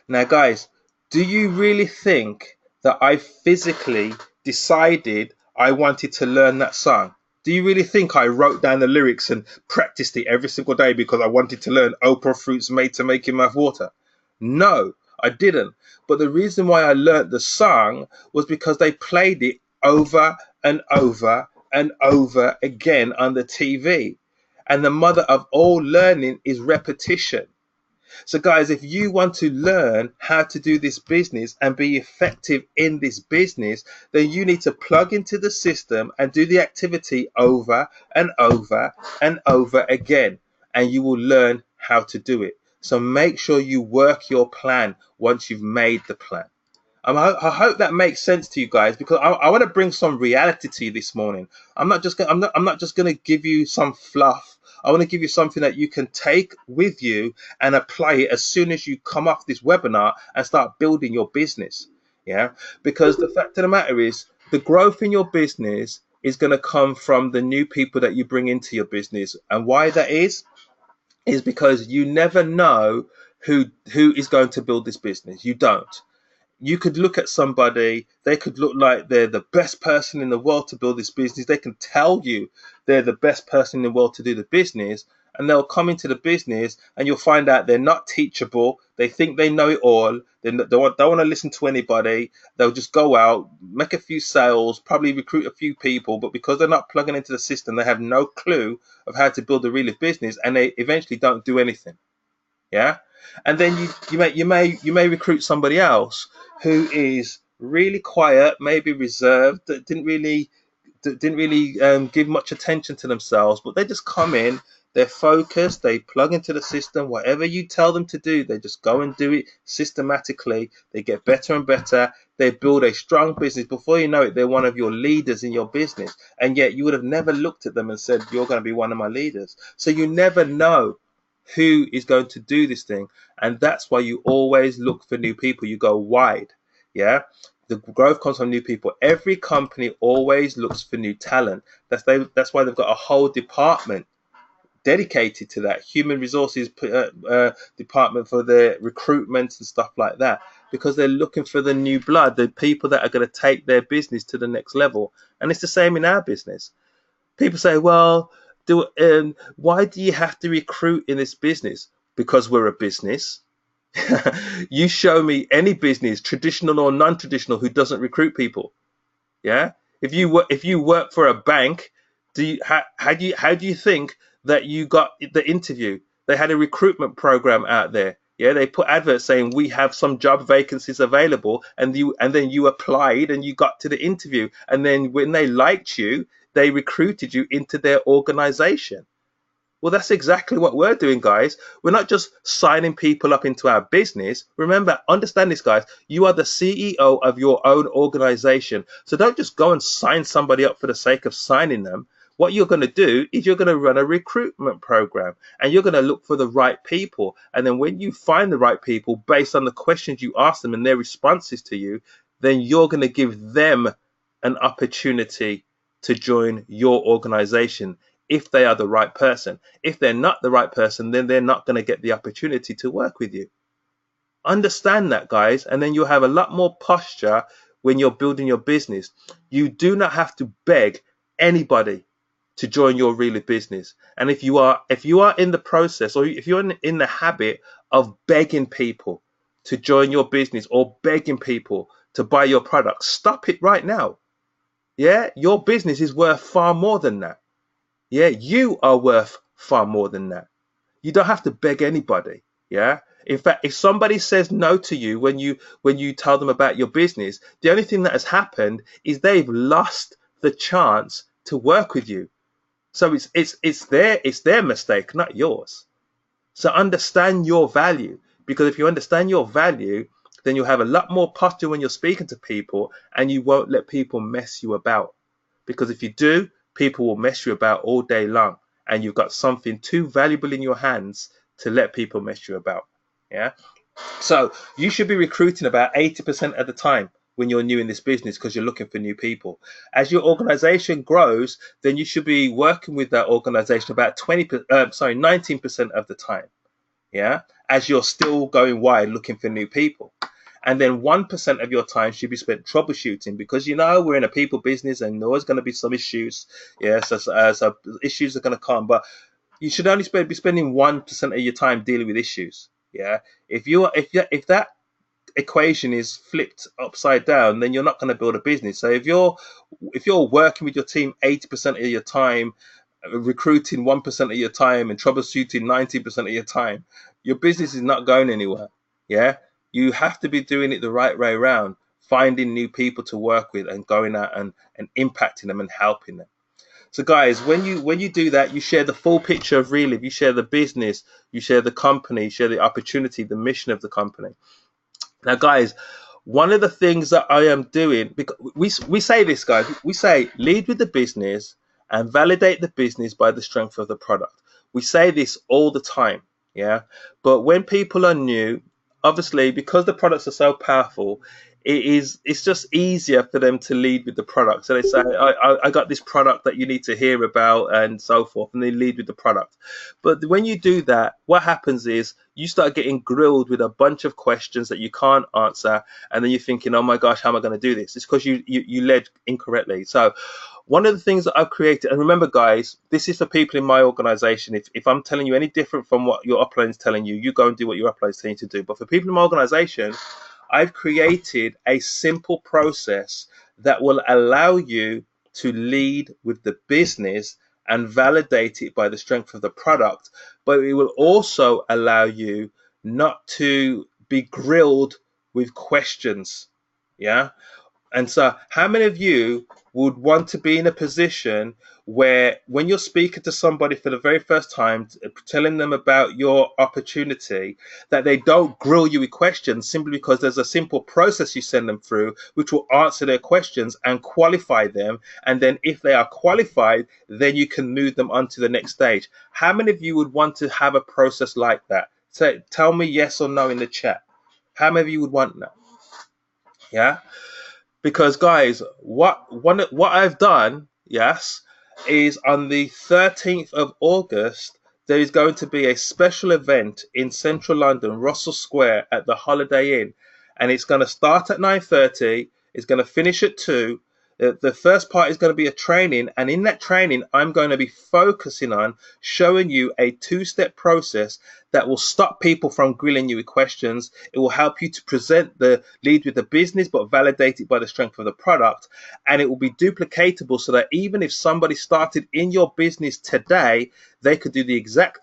Now, guys, do you really think that I physically decided I wanted to learn that song? Do you really think I wrote down the lyrics and practiced it every single day because I wanted to learn Oprah fruits made to make your mouth water? No, I didn't. But the reason why I learned the song was because they played it over and over and over again on the TV. And the mother of all learning is repetition. So, guys, if you want to learn how to do this business and be effective in this business, then you need to plug into the system and do the activity over and over and over again, and you will learn how to do it. So, make sure you work your plan once you've made the plan. I hope that makes sense to you guys, because I want to bring some reality to you this morning. I'm not just going to give you some fluff. I want to give you something that you can take with you and apply it as soon as you come off this webinar and start building your business. Yeah, because the fact of the matter is, the growth in your business is going to come from the new people that you bring into your business. And why that is because you never know who is going to build this business. You don't. You could look at somebody, they could look like they're the best person in the world to build this business. They can tell you they're the best person in the world to do the business, and they'll come into the business and you'll find out they're not teachable. They think they know it all. They don't want to listen to anybody. They'll just go out, make a few sales, probably recruit a few people, but because they're not plugging into the system, they have no clue of how to build a real business, and they eventually don't do anything. Yeah. And then you may recruit somebody else who is really quiet, maybe reserved, that didn't really give much attention to themselves, but they just come in, they're focused, they plug into the system. Whatever you tell them to do, they just go and do it systematically. They get better and better. They build a strong business. Before you know it, they're one of your leaders in your business, and yet you would have never looked at them and said, you're going to be one of my leaders. So you never know who is going to do this thing, and that's why you always look for new people. You go wide. Yeah, the growth comes from new people. Every company always looks for new talent. That's why they've got a whole department dedicated to that, human resources department for their recruitment and stuff like that, because they're looking for the new blood, the people that are going to take their business to the next level. And it's the same in our business. People say, well, why do you have to recruit in this business? Because we're a business. You show me any business, traditional or non-traditional, who doesn't recruit people. Yeah. If you work for a bank, how do you think that you got the interview? They had a recruitment program out there. Yeah, they put adverts saying we have some job vacancies available, and then you applied and you got to the interview, and then when they liked you, they recruited you into their organization. Well, that's exactly what we're doing, guys. We're not just signing people up into our business. Remember, understand this, guys. You are the CEO of your own organization. So don't just go and sign somebody up for the sake of signing them. What you're going to do is you're going to run a recruitment program, and you're going to look for the right people. And then when you find the right people based on the questions you ask them and their responses to you, then you're going to give them an opportunity to join your organization if they are the right person. If they're not the right person, then they're not going to get the opportunity to work with you. Understand that, guys, and then you'll have a lot more posture when you're building your business. You do not have to beg anybody to join your real business. And if you are in the process, or if you're in the habit of begging people to join your business, or begging people to buy your product, stop it right now. Yeah, your business is worth far more than that. Yeah, you are worth far more than that. You don't have to beg anybody. Yeah. In fact, if somebody says no to you when you tell them about your business, the only thing that has happened is they've lost the chance to work with you. So it's their mistake, not yours. So understand your value, because if you understand your value, then you'll have a lot more posture when you're speaking to people, and you won't let people mess you about. because if you do, people will mess you about all day long, and you've got something too valuable in your hands to let people mess you about. Yeah. So you should be recruiting about 80% of the time when you're new in this business, because you're looking for new people. As your organization grows, then you should be working with that organization about 19% of the time. Yeah. As you're still going wide looking for new people. And then 1% of your time should be spent troubleshooting, because we're in a people business and there's always going to be some issues. Yeah. So issues are going to come, but you should only be spending 1% of your time dealing with issues. Yeah. If that equation is flipped upside down, then you're not going to build a business. So if you're working with your team 80% of your time, recruiting 1% of your time, and troubleshooting 90% of your time, your business is not going anywhere. Yeah. You have to be doing it the right way around, finding new people to work with and going out and impacting them and helping them. So guys, when you do that, you share the full picture of Reliv. You share the business, you share the company, you share the opportunity, the mission of the company. Now, guys, one of the things that I am doing, because we say this, guys, we say lead with the business and validate the business by the strength of the product. We say this all the time, yeah. But when people are new, obviously, because the products are so powerful, it's just easier for them to lead with the product. So they say, I got this product that you need to hear about, and so forth, and they lead with the product. But when you do that, what happens is you start getting grilled with a bunch of questions that you can't answer, and then you're thinking, oh my gosh, how am I going to do this? It's because you led incorrectly. So one of the things that I've created, and remember, guys, this is for people in my organization. If I'm telling you any different from what your upline is telling you, you go and do what your upline is telling you to do. But for people in my organization, I've created a simple process that will allow you to lead with the business and validate it by the strength of the product, but it will also allow you not to be grilled with questions. Yeah. And so how many of you would want to be in a position where when you're speaking to somebody for the very first time, telling them about your opportunity, that they don't grill you with questions simply because there's a simple process you send them through which will answer their questions and qualify them, and then if they are qualified, then you can move them on to the next stage? How many of you would want to have a process like that? So tell me yes or no in the chat. How many of you would want that? Yeah. Because guys, what I've done, yes, is on the 13th of August, there is going to be a special event in central London, Russell Square, at the Holiday Inn, and it's going to start at 9:30. It's going to finish at 2. The first part is going to be a training, and in that training, I'm going to be focusing on showing you a 2-step process that will stop people from grilling you with questions. It will help you to present the lead with the business, but validate it by the strength of the product. And it will be duplicatable so that even if somebody started in your business today, they could do the exact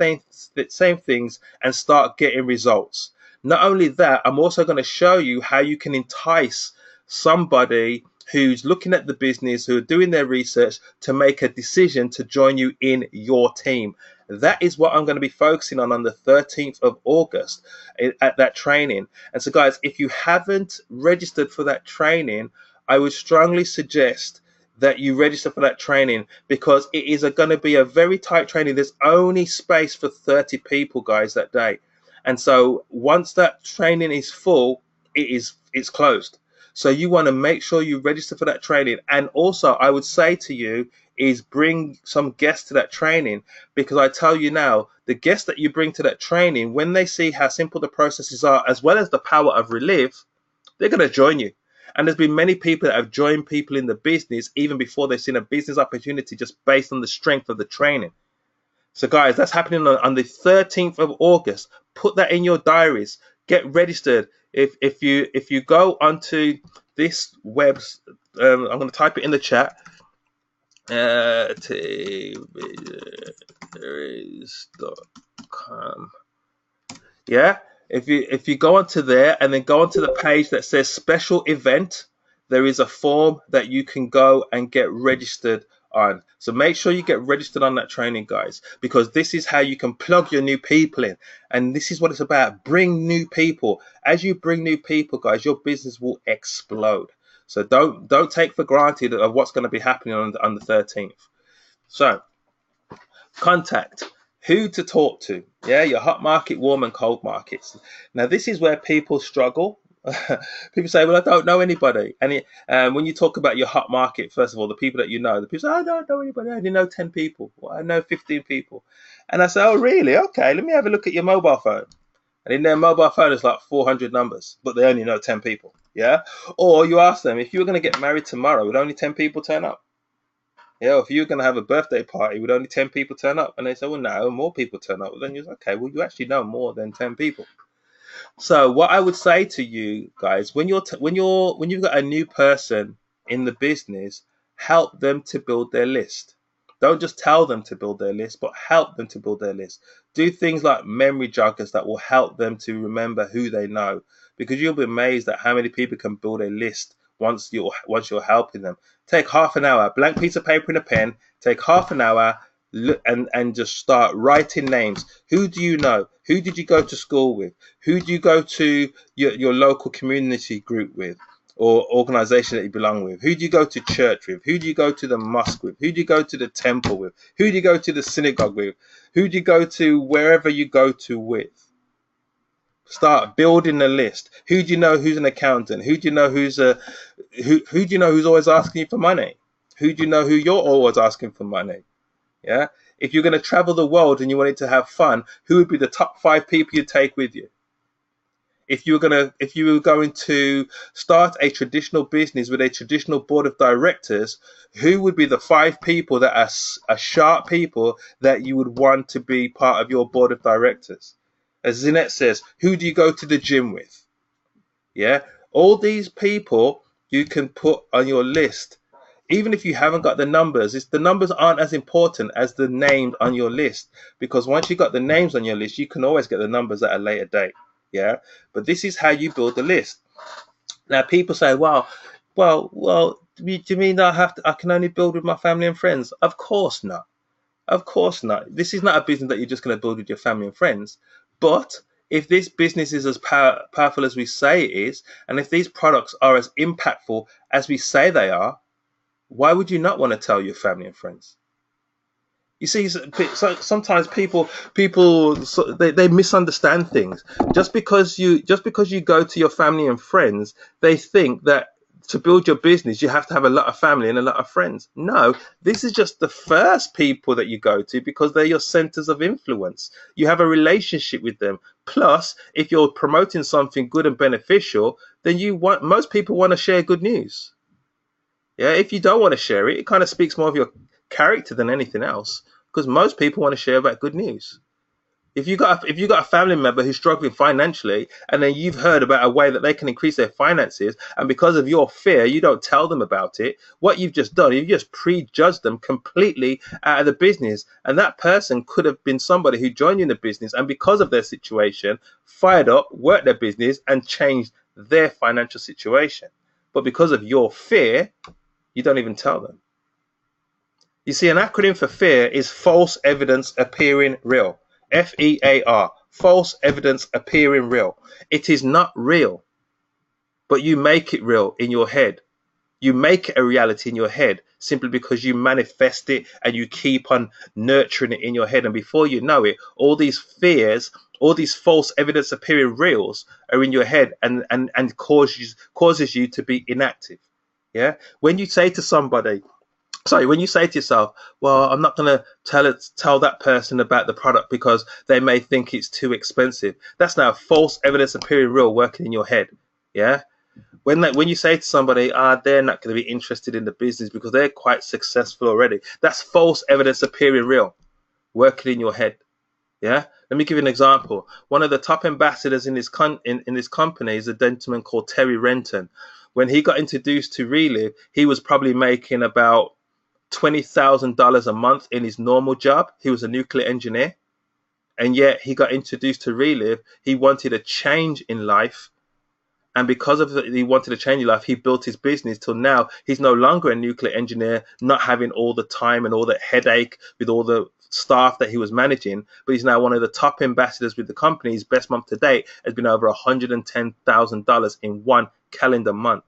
same things and start getting results. Not only that, I'm also going to show you how you can entice somebody who's looking at the business, who are doing their research, to make a decision to join you in your team. That is what I'm going to be focusing on the 13th of August at that training. And so, guys, if you haven't registered for that training, I would strongly suggest that you register for that training, because it is going to be a very tight training. There's only space for 30 people, guys, that day. And so once that training is full, it's closed. So you want to make sure you register for that training. And also, I would say to you is bring some guests to that training, because I tell you now, the guests that you bring to that training, when they see how simple the processes are, as well as the power of Reliv, they're going to join you. And there's been many people that have joined people in the business even before they've seen a business opportunity, just based on the strength of the training. So guys, that's happening on the 13th of August. Put that in your diaries. Get registered. If you go onto this web, I'm going to type it in the chat. tvseries.com. Yeah. If you go onto there and then go onto the page that says special event, there is a form that you can go and get registered on. So make sure you get registered on that training, guys, because this is how you can plug your new people in. And this is what it's about. Bring new people. As you bring new people, guys, your business will explode. So don't take for granted of what's going to be happening on the 13th. So contact, who to talk to. Yeah, your hot market, warm and cold markets. Now this is where people struggle. People say, well, I don't know anybody. And when you talk about your hot market, first of all, the people that you know, the people say, I don't know anybody. I only know 10 people. Well, I know 15 people. And I say, oh, really? Okay, let me have a look at your mobile phone. And in their mobile phone, it's like 400 numbers, but they only know 10 people. Yeah. Or you ask them, if you were going to get married tomorrow, would only 10 people turn up? Yeah. If you were going to have a birthday party, would only 10 people turn up? And they say, well, no, more people turn up. Well, then you're okay. Well, you actually know more than 10 people. So what I would say to you guys, when you've got a new person in the business, help them to build their list. Don't just tell them to build their list, but help them to build their list. Do things like memory joggers that will help them to remember who they know, because you'll be amazed at how many people can build a list once you're helping them. Take half an hour, blank piece of paper and a pen. Take half an hour. And just start writing names. Who do you know? Who did you go to school with? Who do you go to your local community group with, or organization that you belong with? Who do you go to church with? Who do you go to the mosque with? Who do you go to the temple with? Who do you go to the synagogue with? Who do you go to wherever you go to with? Start building a list. Who do you know who's an accountant? Who do you know who do you know who's always asking you for money? Who do you know who you're always asking for money? Yeah. If you're going to travel the world and you wanted to have fun, who would be the top 5 people you'd take with you? If you were going to start a traditional business with a traditional board of directors, who would be the 5 people that are sharp people that you would want to be part of your board of directors? As Zinette says, who do you go to the gym with? Yeah. All these people you can put on your list. Even if you haven't got the numbers, the numbers aren't as important as the names on your list, because once you've got the names on your list, you can always get the numbers at a later date. Yeah. But this is how you build the list. Now, people say, well, do you mean that I can only build with my family and friends? Of course not. Of course not. This is not a business that you're just going to build with your family and friends. But if this business is as powerful as we say it is, and if these products are as impactful as we say they are, why would you not want to tell your family and friends? You see, so sometimes people they misunderstand things. Just because you go to your family and friends, they think that to build your business you have to have a lot of family and a lot of friends. No, this is just the first people that you go to, because they're your centers of influence. You have a relationship with them. Plus, if you're promoting something good and beneficial, then most people want to share good news. Yeah, if you don't want to share it, it kind of speaks more of your character than anything else, because most people want to share about good news. If you got a family member who's struggling financially, and then you've heard about a way that they can increase their finances, and because of your fear, you don't tell them about it, what you've just done, you've just prejudged them completely out of the business. And that person could have been somebody who joined you in the business, and because of their situation, fired up, worked their business, and changed their financial situation. But because of your fear, you don't even tell them. You see, an acronym for fear is false evidence appearing real. FEAR, false evidence appearing real. It is not real, but you make it real in your head. You make it a reality in your head simply because you manifest it and you keep on nurturing it in your head. And before you know it, all these fears, all these false evidence appearing reals are in your head and causes you to be inactive. Yeah. When you say to yourself, well, I'm not going to tell that person about the product because they may think it's too expensive. That's now false evidence appearing real working in your head. Yeah. When you say to somebody, they're not going to be interested in the business because they're quite successful already. That's false evidence appearing real working in your head. Yeah. Let me give you an example. One of the top ambassadors in this company is a gentleman called Terry Renton. When he got introduced to Relive, he was probably making about $20,000 a month in his normal job. He was a nuclear engineer, and yet he got introduced to Relive. He wanted a change in life, and because of he wanted a change in life, he built his business till now. He's no longer a nuclear engineer, not having all the time and all the headache with all the staff that he was managing, but he's now one of the top ambassadors with the company. His best month to date has been over $110,000 in one calendar month.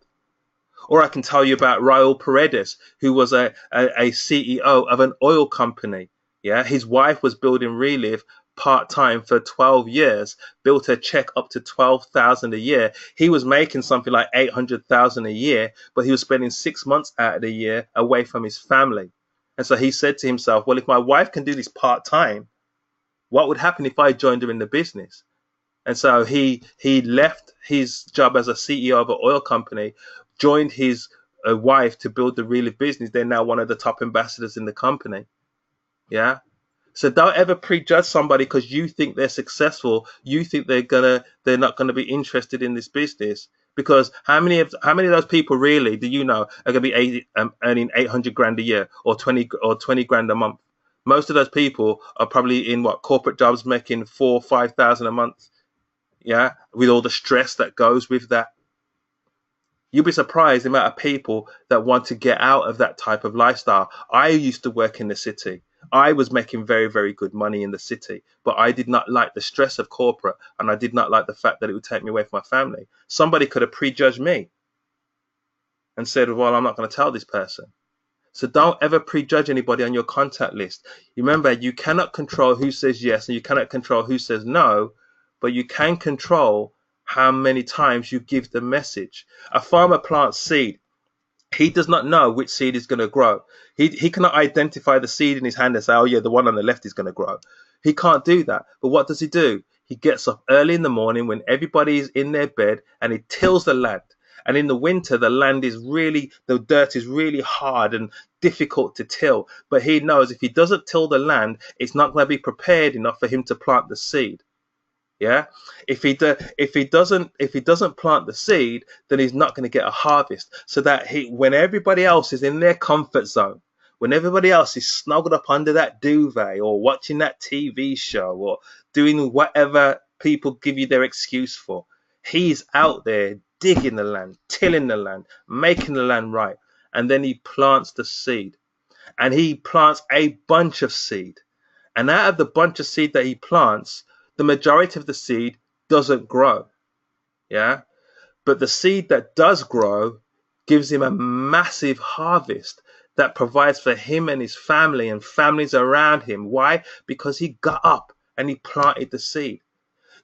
Or I can tell you about Raul Paredes, who was a CEO of an oil company. Yeah, his wife was building Relive part-time for 12 years, built her check up to 12,000 a year. He was making something like 800,000 a year, but he was spending 6 months out of the year away from his family. And so he said to himself, well, if my wife can do this part-time, what would happen if I joined her in the business? And so he left his job as a CEO of an oil company, joined his wife to build the Relive business. They're now one of the top ambassadors in the company. Yeah. So don't ever prejudge somebody because you think they're successful. You think they're not gonna be interested in this business. Because how many of those people really do you know are gonna be earning 800 grand a year or 20 grand a month? Most of those people are probably in corporate jobs making 4,000 or 5,000 a month. Yeah, with all the stress that goes with that. You'll be surprised the amount of people that want to get out of that type of lifestyle. I used to work in the city. I was making very, very good money in the city, but I did not like the stress of corporate, and I did not like the fact that it would take me away from my family. Somebody could have prejudged me and said, well, I'm not going to tell this person. So don't ever prejudge anybody on your contact list. Remember, you cannot control who says yes and you cannot control who says no, but you can control how many times you give the message. A farmer plants seed. He does not know which seed is going to grow. He cannot identify the seed in his hand and say, oh yeah, the one on the left is going to grow. He can't do that. But what does he do? He gets up early in the morning when everybody is in their bed and he tills the land. And in the winter, the dirt is really hard and difficult to till. But he knows if he doesn't till the land, it's not going to be prepared enough for him to plant the seed. Yeah, if he doesn't plant the seed, then he's not going to get a harvest. So that when everybody else is in their comfort zone, when everybody else is snuggled up under that duvet or watching that TV show or doing whatever people give you their excuse for, he's out there digging the land, tilling the land, making the land right, and then he plants the seed, and he plants a bunch of seed, and out of the bunch of seed that he plants, the majority of the seed doesn't grow. Yeah. But the seed that does grow gives him a massive harvest that provides for him and his family and families around him. Why? Because he got up and he planted the seed.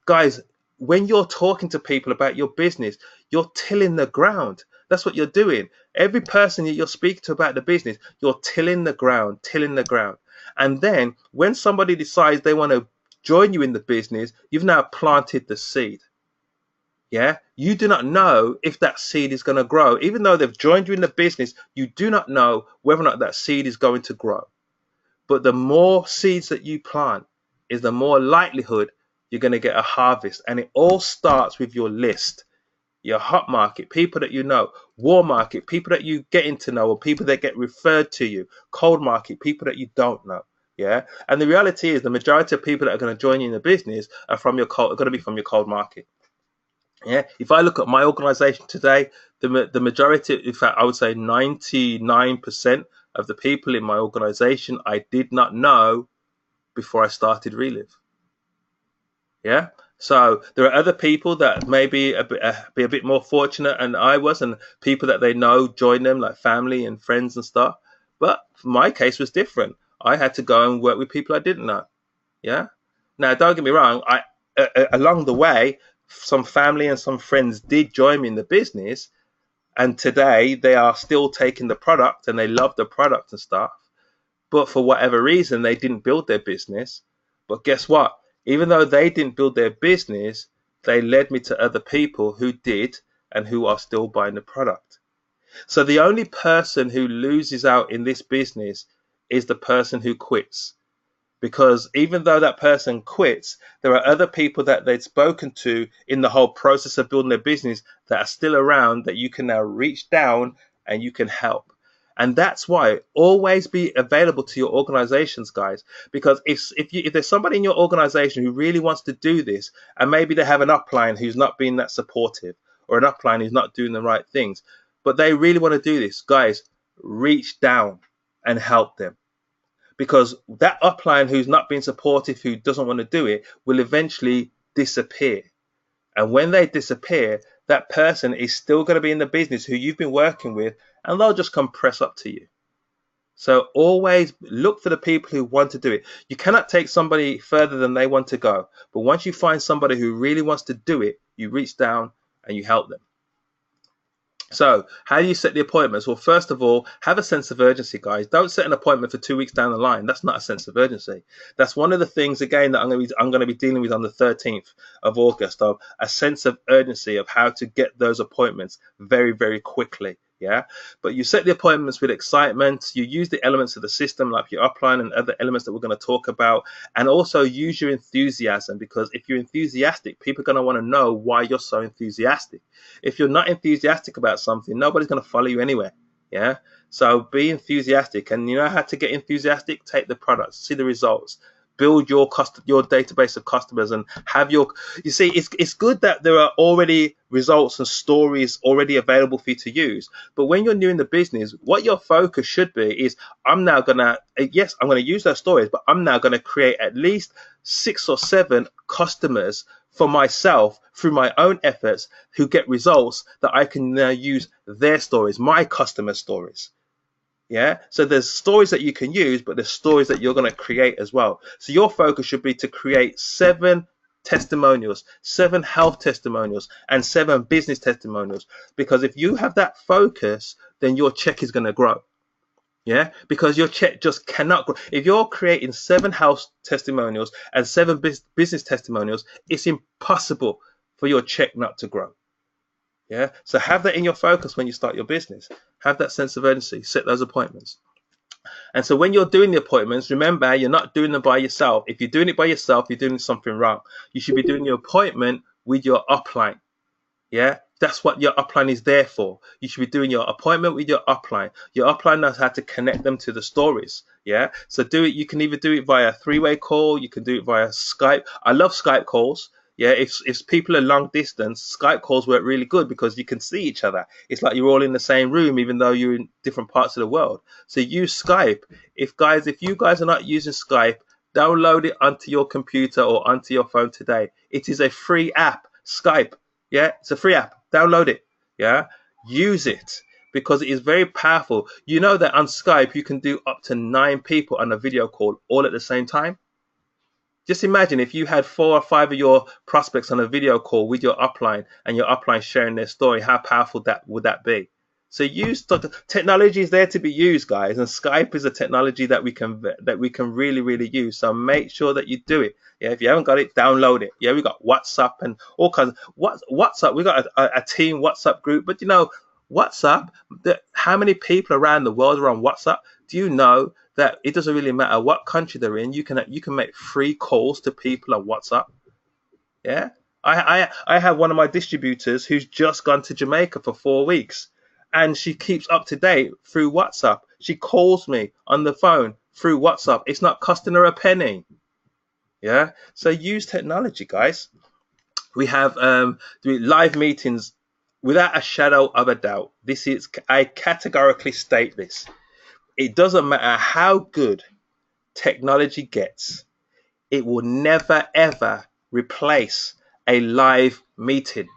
Guys, when you're talking to people about your business, you're tilling the ground. That's what you're doing. Every person that you're speaking to about the business, you're tilling the ground. And then when somebody decides they want to join you in the business, you've now planted the seed. Yeah, you do not know if that seed is going to grow. Even though they've joined you in the business, you do not know whether or not that seed is going to grow. But the more seeds that you plant is the more likelihood you're going to get a harvest. And it all starts with your list, your hot market, people that you know, warm market, people that you getting to know, or people that get referred to you, cold market, people that you don't know. Yeah, and the reality is the majority of people that are going to join you in the business are going to be from your cold market. Yeah, if I look at my organization today, the majority, in fact, I would say 99% of the people in my organization I did not know before I started Relive. Yeah, so there are other people that maybe be a bit more fortunate than I was, and people that they know join them, like family and friends and stuff. But my case was different. I had to go and work with people I didn't know. Yeah. Now, don't get me wrong. Along the way, some family and some friends did join me in the business, and today they are still taking the product and they love the product and stuff. But for whatever reason, they didn't build their business. But guess what? Even though they didn't build their business, they led me to other people who did and who are still buying the product. So the only person who loses out in this business is the person who quits. Because even though that person quits, there are other people that they'd spoken to in the whole process of building their business that are still around that you can now reach down and you can help. And that's why always be available to your organizations, guys, because if there's somebody in your organization who really wants to do this, and maybe they have an upline who's not being that supportive, or an upline who's not doing the right things, but they really want to do this, guys, reach down and help them. Because that upline who's not being supportive, who doesn't want to do it, will eventually disappear. And when they disappear, that person is still going to be in the business who you've been working with, and they'll just come press up to you. So always look for the people who want to do it. You cannot take somebody further than they want to go. But once you find somebody who really wants to do it, you reach down and you help them. So how do you set the appointments? Well, first of all, have a sense of urgency, guys. Don't set an appointment for 2 weeks down the line. That's not a sense of urgency. That's one of the things, again, that I'm going to be dealing with on the 13th of August, of a sense of urgency of how to get those appointments very, very quickly. Yeah, but you set the appointments with excitement. You use the elements of the system like your upline and other elements that we're going to talk about, and also use your enthusiasm, because if you're enthusiastic, people are going to want to know why you're so enthusiastic. If you're not enthusiastic about something, nobody's going to follow you anywhere. Yeah, so be enthusiastic, and you know how to get enthusiastic. Take the products, see the results, build your database of customers, and have you see, it's good that there are already results and stories already available for you to use. But when you're new in the business, what your focus should be is, I'm going to use those stories, but I'm now going to create at least 6 or 7 customers for myself through my own efforts who get results that I can now use their stories, my customer stories. Yeah, so there's stories that you can use, but there's stories that you're going to create as well. So your focus should be to create 7 testimonials, 7 health testimonials, and 7 business testimonials. Because if you have that focus, then your check is going to grow. Yeah, because your check just cannot grow. If you're creating 7 health testimonials and 7 business testimonials, it's impossible for your check not to grow. Yeah, so have that in your focus when you start your business. Have that sense of urgency. Set those appointments. And so when you're doing the appointments, remember, you're not doing them by yourself. If you're doing it by yourself, you're doing something wrong. You should be doing your appointment with your upline. Yeah, that's what your upline is there for. You should be doing your appointment with your upline. Your upline knows how to connect them to the stories. Yeah, so do it. You can either do it via 3-way call. You can do it via Skype. I love Skype calls. Yeah, if people are long distance, Skype calls work really good because you can see each other. It's like you're all in the same room, even though you're in different parts of the world. So use Skype. If you guys are not using Skype, download it onto your computer or onto your phone today. It is a free app, Skype. Yeah, it's a free app. Download it. Yeah, use it because it is very powerful. You know that on Skype, you can do up to 9 people on a video call all at the same time. Just imagine if you had 4 or 5 of your prospects on a video call with your upline and your upline sharing their story, how powerful would that be? So technology is there to be used, guys, and Skype is a technology that we can really, really use. So make sure that you do it. Yeah, if you haven't got it, download it. Yeah, we got WhatsApp and all kinds of WhatsApp. We got a team WhatsApp group, but you know, WhatsApp, how many people around the world are on WhatsApp? Do you know that it doesn't really matter what country they're in? You can make free calls to people on WhatsApp. Yeah, I have one of my distributors who's just gone to Jamaica for 4 weeks, and she keeps up to date through WhatsApp. She calls me on the phone through WhatsApp. It's not costing her a penny. Yeah, so use technology, guys. We have live meetings. Without a shadow of a doubt, I categorically state this. It doesn't matter how good technology gets, it will never, ever replace a live meeting.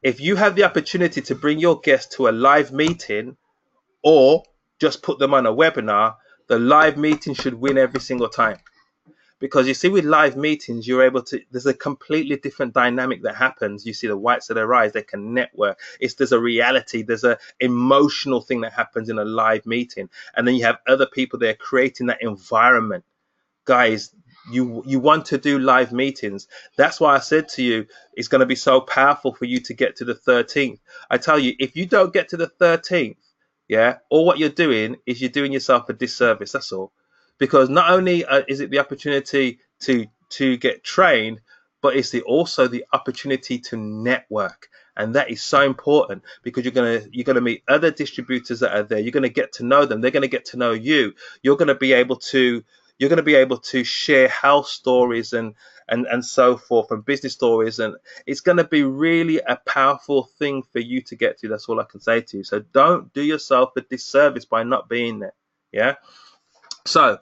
If you have the opportunity to bring your guests to a live meeting or just put them on a webinar, the live meeting should win every single time. Because you see, with live meetings, there's a completely different dynamic that happens. You see the whites of their eyes, they can network. There's a reality, there's an emotional thing that happens in a live meeting. And then you have other people there creating that environment. Guys, you want to do live meetings. That's why I said to you, it's going to be so powerful for you to get to the 13th. I tell you, if you don't get to the 13th, yeah, all what you're doing is you're doing yourself a disservice. That's all. Because not only is it the opportunity to get trained, but it's also the opportunity to network. And that is so important because you're gonna meet other distributors that are there. You're gonna get to know them. They're gonna get to know you. You're gonna be able to share health stories and so forth, and business stories, and it's gonna be really a powerful thing for you to get to. That's all I can say to you. So don't do yourself a disservice by not being there. Yeah. So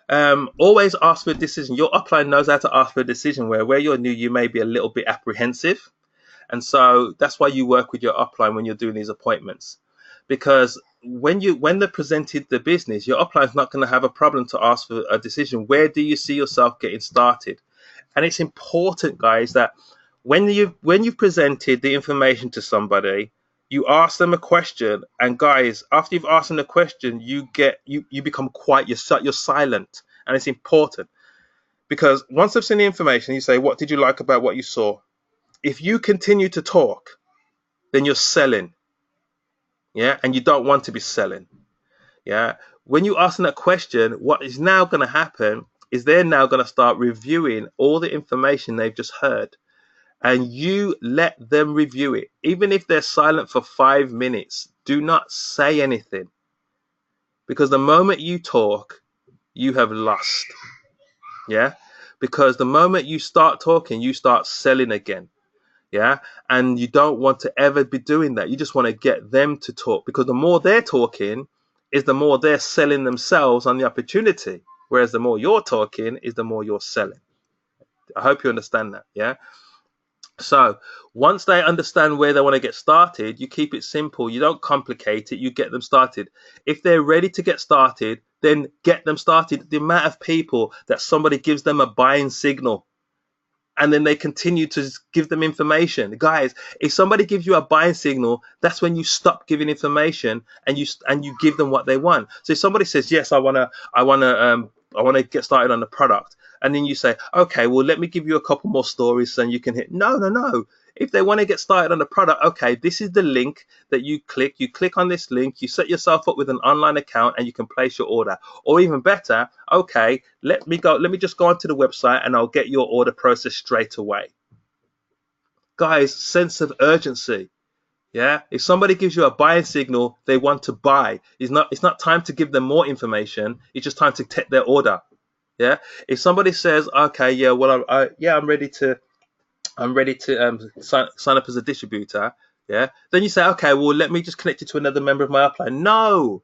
always ask for a decision. Your upline knows how to ask for a decision where you're new, you may be a little bit apprehensive. And so that's why you work with your upline when you're doing these appointments, because when they're presented the business, your upline is not going to have a problem to ask for a decision. Where do you see yourself getting started? And it's important, guys, that when you've presented the information to somebody, you ask them a question, and guys, after you've asked them the question, you become quiet. You're silent, and it's important, because once they've seen the information, you say, what did you like about what you saw? If you continue to talk, then you're selling. Yeah, and you don't want to be selling. Yeah, when you ask them that question, what is now going to happen is they're now going to start reviewing all the information they've just heard, and you let them review it. Even if they're silent for 5 minutes, do not say anything, because the moment you talk, you have lost. Yeah, because the moment you start talking, you start selling again. Yeah, and you don't want to ever be doing that. You just want to get them to talk, because the more they're talking is the more they're selling themselves on the opportunity, whereas the more you're talking is the more you're selling. I hope you understand that. Yeah, so once they understand where they want to get started, you keep it simple. You don't complicate it. You get them started. If they're ready to get started, then get them started. The amount of people that somebody gives them a buying signal, and then they continue to give them information. Guys, if somebody gives you a buying signal, that's when you stop giving information, and you give them what they want. So if somebody says, yes, I want to get started on the product, and then you say, okay, well, let me give you a couple more stories and you can hit. No. If they want to get started on the product, okay, this is the link that you click. You click on this link, you set yourself up with an online account, and you can place your order. Or even better, okay, let me just go onto the website and I'll get your order processed straight away. Guys, sense of urgency. Yeah, if somebody gives you a buying signal, they want to buy. It's not time to give them more information. It's just time to take their order. Yeah, if somebody says, okay, yeah, well, I'm ready to sign up as a distributor, yeah, then you say, okay, well, let me just connect you to another member of my upline. No.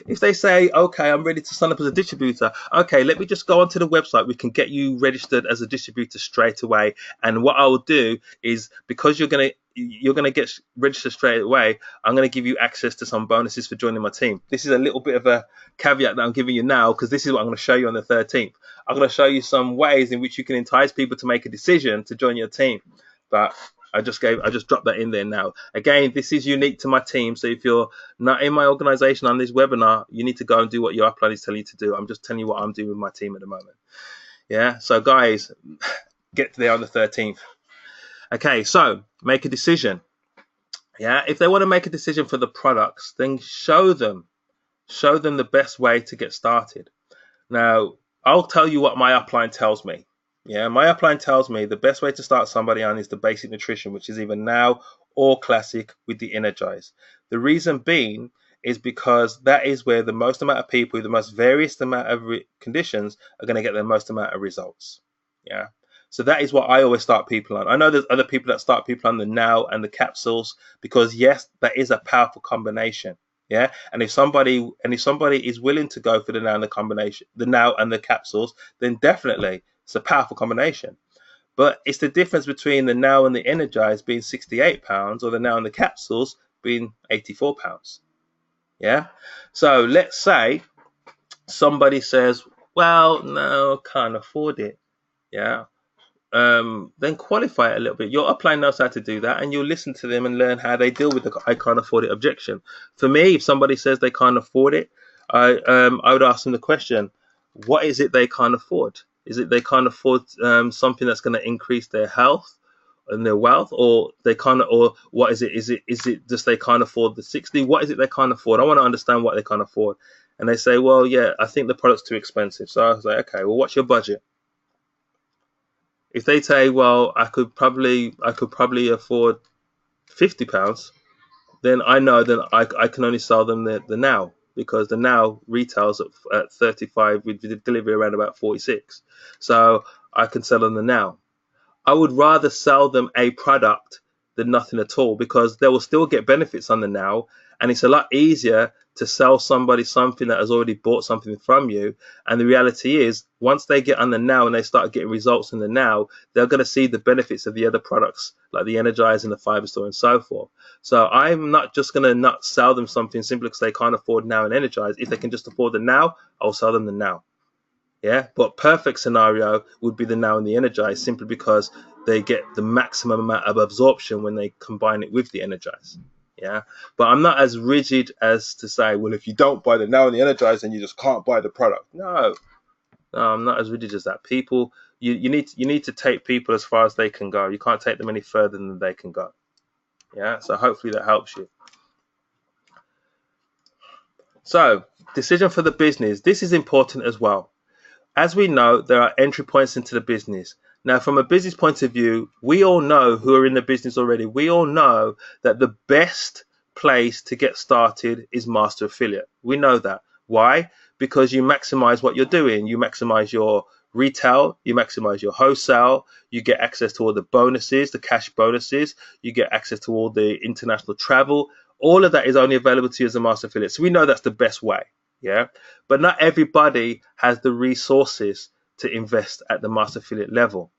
If they say, okay, I'm ready to sign up as a distributor, okay, let me just go onto the website. We can get you registered as a distributor straight away. And what I'll do is, because you're gonna get registered straight away, I'm gonna give you access to some bonuses for joining my team. This is a little bit of a caveat that I'm giving you now, because this is what I'm going to show you on the 13th. I'm going to show you some ways in which you can entice people to make a decision to join your team. But I just dropped that in there now. Again, this is unique to my team. So if you're not in my organization on this webinar, you need to go and do what your upline is telling you to do. I'm just telling you what I'm doing with my team at the moment. Yeah. So guys, get there on the 13th. Okay. So make a decision. Yeah. If they want to make a decision for the products, then show them the best way to get started. Now, I'll tell you what my upline tells me. Yeah, my upline tells me the best way to start somebody on is the basic nutrition, which is either Now or Classic with the Energize. The reason being is because that is where the most amount of people with the most various amount of conditions are going to get the most amount of results. Yeah. So that is what I always start people on. I know there's other people that start people on the Now and the capsules, because yes, that is a powerful combination. Yeah, and if somebody is willing to go for the Now and the combination, the Now and the capsules, then definitely it's a powerful combination. But it's the difference between the Now and the Energize being 68 pounds, or the Now and the capsules being 84 pounds. Yeah. So let's say somebody says, well, no, can't afford it. Yeah. Then qualify it a little bit. Your upline knows how to do that, and you'll listen to them and learn how they deal with the I can't afford it objection. For me, if somebody says they can't afford it, I would ask them the question, what is it they can't afford? Is it they can't afford something that's going to increase their health and their wealth, or what is it? Is it just they can't afford the 60? What is it they can't afford? I want to understand what they can't afford. And they say, well, yeah, I think the product's too expensive. So I was like, okay, well, what's your budget? If they say, well, I could probably afford £50, then I know that I can only sell them the Now, because the Now retails at 35 with the delivery around about 46. So I can sell them the Now. I would rather sell them a product than nothing at all, because they will still get benefits on the Now, and it's a lot easier to sell somebody something that has already bought something from you. And the reality is, once they get on the now and they start getting results in the now, they're going to see the benefits of the other products like the Energize and the Fiber Store and so forth. So I'm not just going to not sell them something simply because they can't afford now and Energize. If they can just afford the now, I'll sell them the now. Yeah, but perfect scenario would be the now and the Energize, simply because they get the maximum amount of absorption when they combine it with the Energize. Yeah, but I'm not as rigid as to say, well, if you don't buy the now and the Energize, then you just can't buy the product. No, I'm not as rigid as that. People, you need to take people as far as they can go. You can't take them any further than they can go. Yeah, so hopefully that helps you. So, decision for the business. This is important as well. As we know, there are entry points into the business. Now, from a business point of view, we all know who are in the business already. We all know that the best place to get started is Master Affiliate. We know that. Why? Because you maximize what you're doing. You maximize your retail, you maximize your wholesale, you get access to all the bonuses, the cash bonuses, you get access to all the international travel. All of that is only available to you as a Master Affiliate. So we know that's the best way. Yeah, but not everybody has the resources to invest at the Master Affiliate level.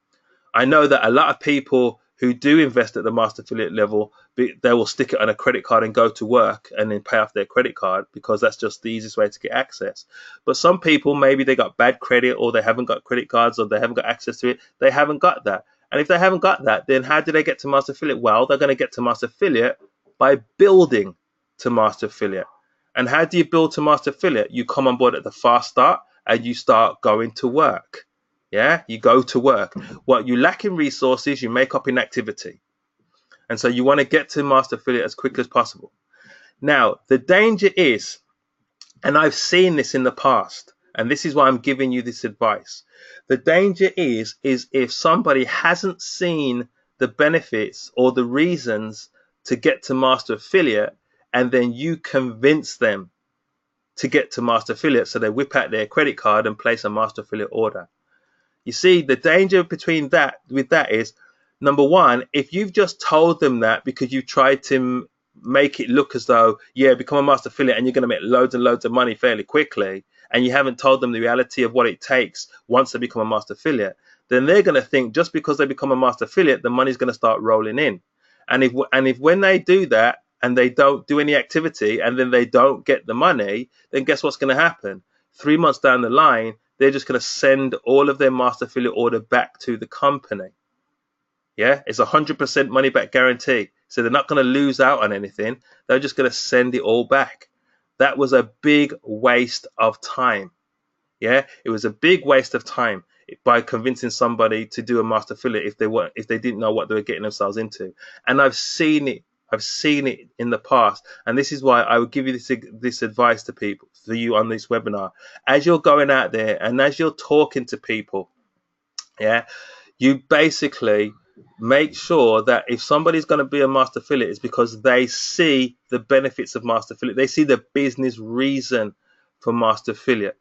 I know that a lot of people who do invest at the Master Affiliate level, they will stick it on a credit card and go to work and then pay off their credit card, because that's just the easiest way to get access. But some people, maybe they got bad credit, or they haven't got credit cards, or they haven't got access to it. They haven't got that. And if they haven't got that, then how do they get to Master Affiliate? Well, they're going to get to Master Affiliate by building to Master Affiliate. And how do you build to Master Affiliate? You come on board at the fast start and you start going to work. Yeah, you go to work. What you lack in resources, you make up in activity. And so you want to get to Master Affiliate as quickly as possible. Now, the danger is, and I've seen this in the past, and this is why I'm giving you this advice. The danger is if somebody hasn't seen the benefits or the reasons to get to Master Affiliate, and then you convince them to get to Master Affiliate, so they whip out their credit card and place a Master Affiliate order. You see, the danger with that is, number one, if you've just told them that because you tried to make it look as though, yeah, become a Master Affiliate and you're going to make loads and loads of money fairly quickly, and you haven't told them the reality of what it takes once they become a Master Affiliate, then they're going to think just because they become a Master Affiliate, the money's going to start rolling in. And if when they do that, and they don't do any activity, and then they don't get the money, then guess what's going to happen? 3 months down the line, they're just going to send all of their Master Affiliate order back to the company. Yeah, it's 100% money back guarantee. So they're not going to lose out on anything. They're just going to send it all back. That was a big waste of time. Yeah, it was a big waste of time by convincing somebody to do a Master Affiliate if they didn't know what they were getting themselves into. And I've seen it in the past, and this is why I would give you this advice to people, for you on this webinar. As you're going out there and as you're talking to people, yeah, you basically make sure that if somebody's going to be a Master Affiliate, it's because they see the benefits of Master Affiliate. They see the business reason for Master Affiliate.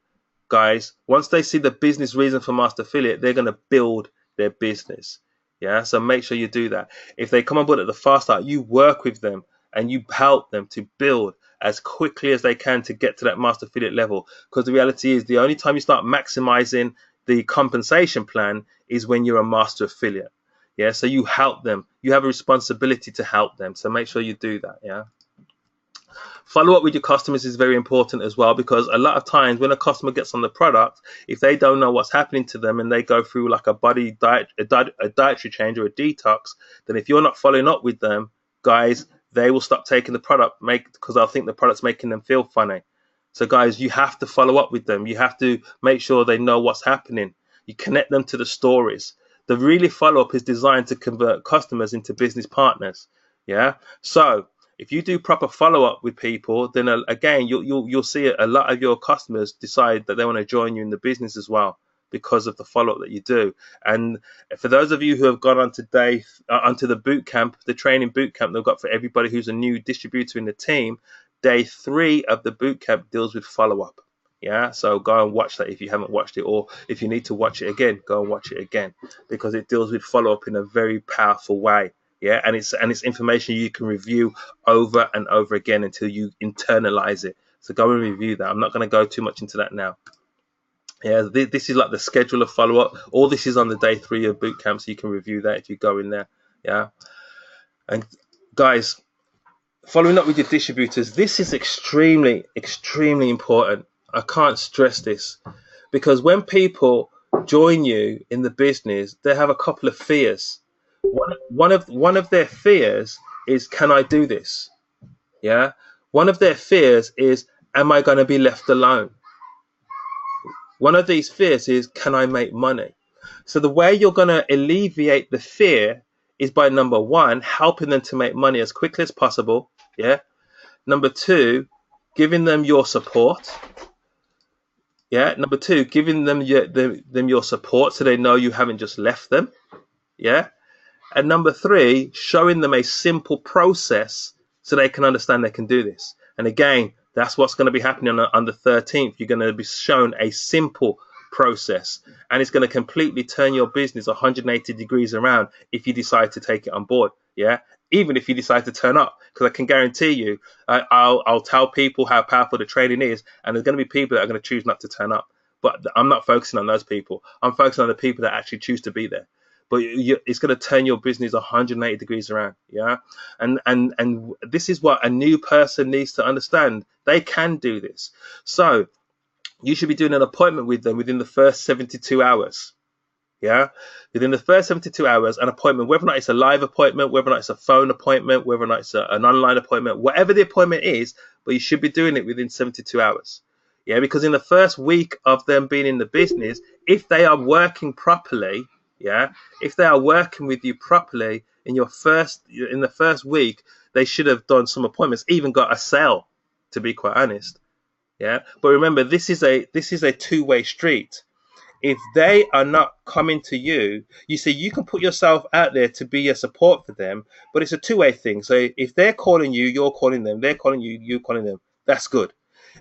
Guys, once they see the business reason for Master Affiliate, they're going to build their business. Yeah, so make sure you do that. If they come on board at the fast start, you work with them and you help them to build as quickly as they can to get to that Master Affiliate level. Because the reality is, the only time you start maximizing the compensation plan is when you're a Master Affiliate. Yeah, so you help them. You have a responsibility to help them. So make sure you do that. Yeah. Follow up with your customers is very important as well, because a lot of times when a customer gets on the product, if they don't know what's happening to them and they go through like a dietary change or a detox, then if you're not following up with them, guys, they will stop taking the product because they'll think the product's making them feel funny. So guys, you have to follow up with them. You have to make sure they know what's happening. You connect them to the stories. The really follow up is designed to convert customers into business partners. Yeah. So if you do proper follow-up with people, then again, you'll see a lot of your customers decide that they want to join you in the business as well, because of the follow-up that you do. And for those of you who have gone on today onto the boot camp, the training boot camp they've got for everybody who's a new distributor in the team, day 3 of the boot camp deals with follow-up. Yeah, so go and watch that if you haven't watched it, or if you need to watch it again, go and watch it again, because it deals with follow-up in a very powerful way. Yeah, and it's information you can review over and over again until you internalize it. So go and review that. I'm not going to go too much into that now. Yeah, this is like the schedule of follow-up. All this is on the day 3 of boot camp, so you can review that if you go in there. Yeah. And guys, following up with your distributors, this is extremely, extremely important. I can't stress this, because when people join you in the business, they have a couple of fears. One of their fears is, can I do this? Yeah. One of their fears is, am I going to be left alone? One of these fears is, can I make money? So the way you're going to alleviate the fear is by, number 1, helping them to make money as quickly as possible. Yeah. Number 2, giving them your support. Yeah. Number 2, giving them your support so they know you haven't just left them. Yeah. And number 3, showing them a simple process so they can understand they can do this. And again, that's what's going to be happening on the 13th. You're going to be shown a simple process, and it's going to completely turn your business 180 degrees around if you decide to take it on board. Yeah. Even if you decide to turn up, because I can guarantee you, I'll tell people how powerful the training is, and there's going to be people that are going to choose not to turn up. But I'm not focusing on those people. I'm focusing on the people that actually choose to be there. But it's going to turn your business 180 degrees around. Yeah. And this is what a new person needs to understand. They can do this. So you should be doing an appointment with them within the first 72 hours. Yeah. Within the first 72 hours, an appointment, whether or not it's a live appointment, whether or not it's a phone appointment, whether or not it's an online appointment, whatever the appointment is, but you should be doing it within 72 hours. Yeah. Because in the first week of them being in the business, if they are working properly, yeah, if they are working with you properly in the first week, they should have done some appointments, even got a sale, to be quite honest. Yeah. But remember, this is a two-way street. If they are not coming to you, you see, you can put yourself out there to be a support for them, but it's a two-way thing. So if they're calling you, you're calling them. They're calling you, you're calling them. That's good.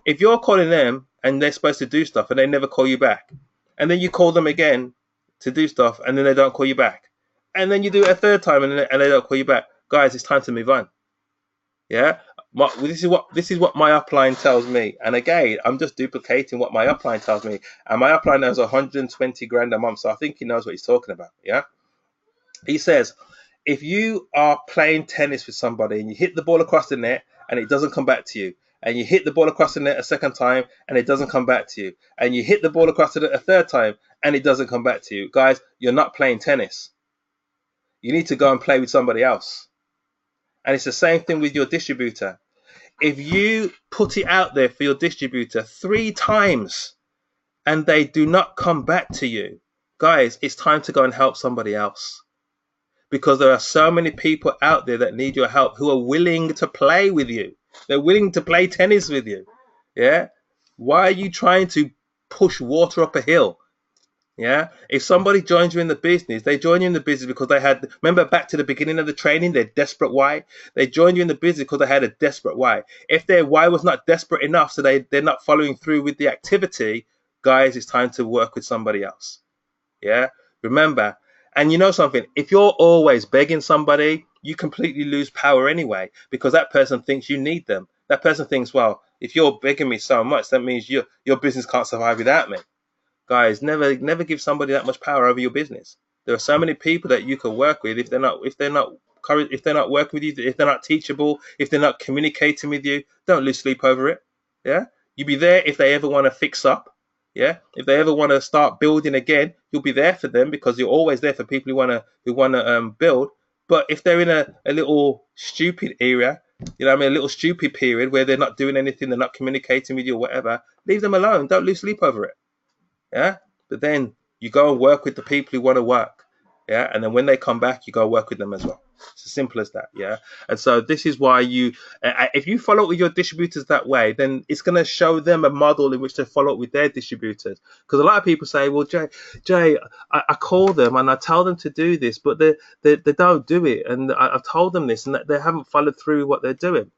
If you're calling them and they're supposed to do stuff and they never call you back, and then you call them again to do stuff and then they don't call you back, and then you do it a third time and they don't call you back, guys, it's time to move on. Yeah. This is what my upline tells me, and again, I'm just duplicating what my upline tells me, and my upline knows 120 grand a month, so I think he knows what he's talking about. Yeah. He says, if you are playing tennis with somebody and you hit the ball across the net and it doesn't come back to you, and you hit the ball across the net a second time and it doesn't come back to you, and you hit the ball across the net a third time and it doesn't come back to you, guys, you're not playing tennis. You need to go and play with somebody else. And it's the same thing with your distributor. If you put it out there for your distributor 3 times and they do not come back to you, guys, it's time to go and help somebody else. Because there are so many people out there that need your help who are willing to play with you. They're willing to play tennis with you. Yeah. Why are you trying to push water up a hill? Yeah. If somebody joins you in the business, they join you in the business because they had, remember back to the beginning of the training, their desperate why. They joined you in the business because they had a desperate why. If their why was not desperate enough, so they're not following through with the activity, guys, it's time to work with somebody else. Yeah. Remember, and you know something, if you're always begging somebody, you completely lose power anyway, because that person thinks you need them. That person thinks, well, if you're begging me so much, that means your business can't survive without me. Guys, never give somebody that much power over your business. There are so many people that you can work with. If they're not working with you, if they're not teachable, if they're not communicating with you, don't lose sleep over it. Yeah, you'll be there if they ever want to fix up. Yeah, if they ever want to start building again, you'll be there for them, because you're always there for people who want to build. But if they're in a little stupid area, you know what I mean, a little stupid period where they're not doing anything, they're not communicating with you or whatever, leave them alone. Don't lose sleep over it. Yeah. But then you go and work with the people who want to work. Yeah. And then when they come back, you go work with them as well. It's as simple as that. Yeah. And so this is why if you follow up with your distributors that way, then it's going to show them a model in which to follow up with their distributors. Because a lot of people say, well, Jay, I call them and I tell them to do this, but they don't do it. And I've told them this and they haven't followed through with what they're doing.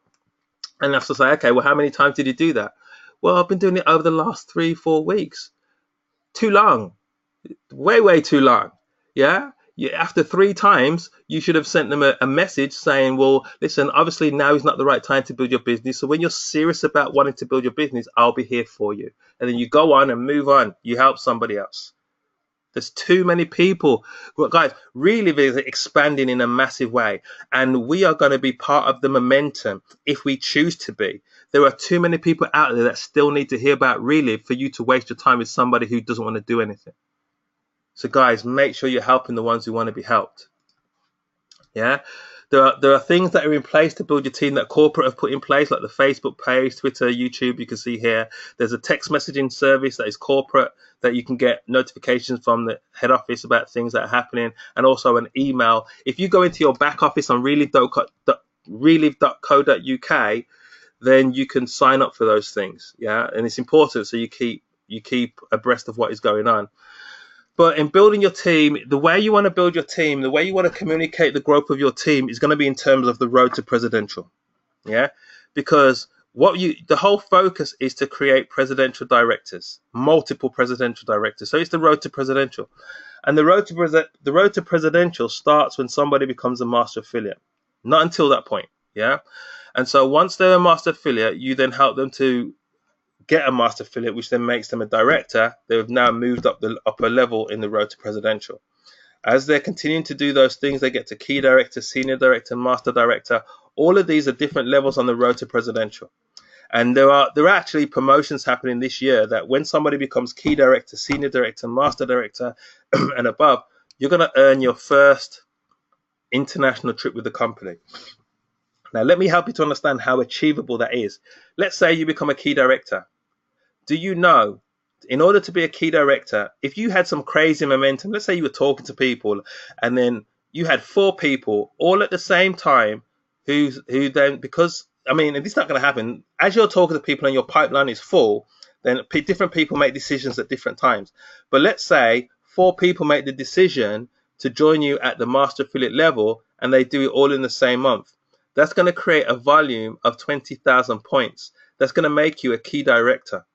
And I have to say, okay, well, how many times did you do that? Well, I've been doing it over the last 3-4 weeks. Too long, way too long. Yeah, After 3 times, you should have sent them a message saying, well, listen, obviously now is not the right time to build your business. So when you're serious about wanting to build your business, I'll be here for you. And then you go on and move on. You help somebody else. There's too many people. Well, guys, really is expanding in a massive way. And we are going to be part of the momentum if we choose to be. There are too many people out there that still need to hear about Relive for you to waste your time with somebody who doesn't want to do anything. So guys, make sure you're helping the ones who want to be helped. Yeah, there are things that are in place to build your team that corporate have put in place, like the Facebook page, Twitter, YouTube. You can see here. There's a text messaging service that is corporate that you can get notifications from the head office about things that are happening, and also an email. If you go into your back office on relive.co.uk, then you can sign up for those things. Yeah, and it's important so you keep abreast of what is going on. But in building your team, the way you want to build your team, the way you want to communicate the growth of your team is going to be in terms of the road to presidential. Yeah, because the whole focus is to create presidential directors, multiple presidential directors. So it's the road to presidential, and the road to presidential starts when somebody becomes a master affiliate, not until that point. Yeah, and so once they're a master affiliate, you then help them to get a master affiliate, which then makes them a director. They've now moved up the upper level in the road to presidential. As they're continuing to do those things, they get to key director, senior director, master director. All of these are different levels on the road to presidential. And there are actually promotions happening this year that when somebody becomes key director, senior director, master director, and above, you're going to earn your first international trip with the company. Now, let me help you to understand how achievable that is. Let's say you become a key director. Do you know, in order to be a key director, if you had some crazy momentum, let's say you were talking to people and then you had 4 people all at the same time who then, because, I mean, it's not going to happen. As you're talking to people and your pipeline is full, then different people make decisions at different times. But let's say 4 people make the decision to join you at the master affiliate level and they do it all in the same month. That's going to create a volume of 20,000 points. That's going to make you a key director.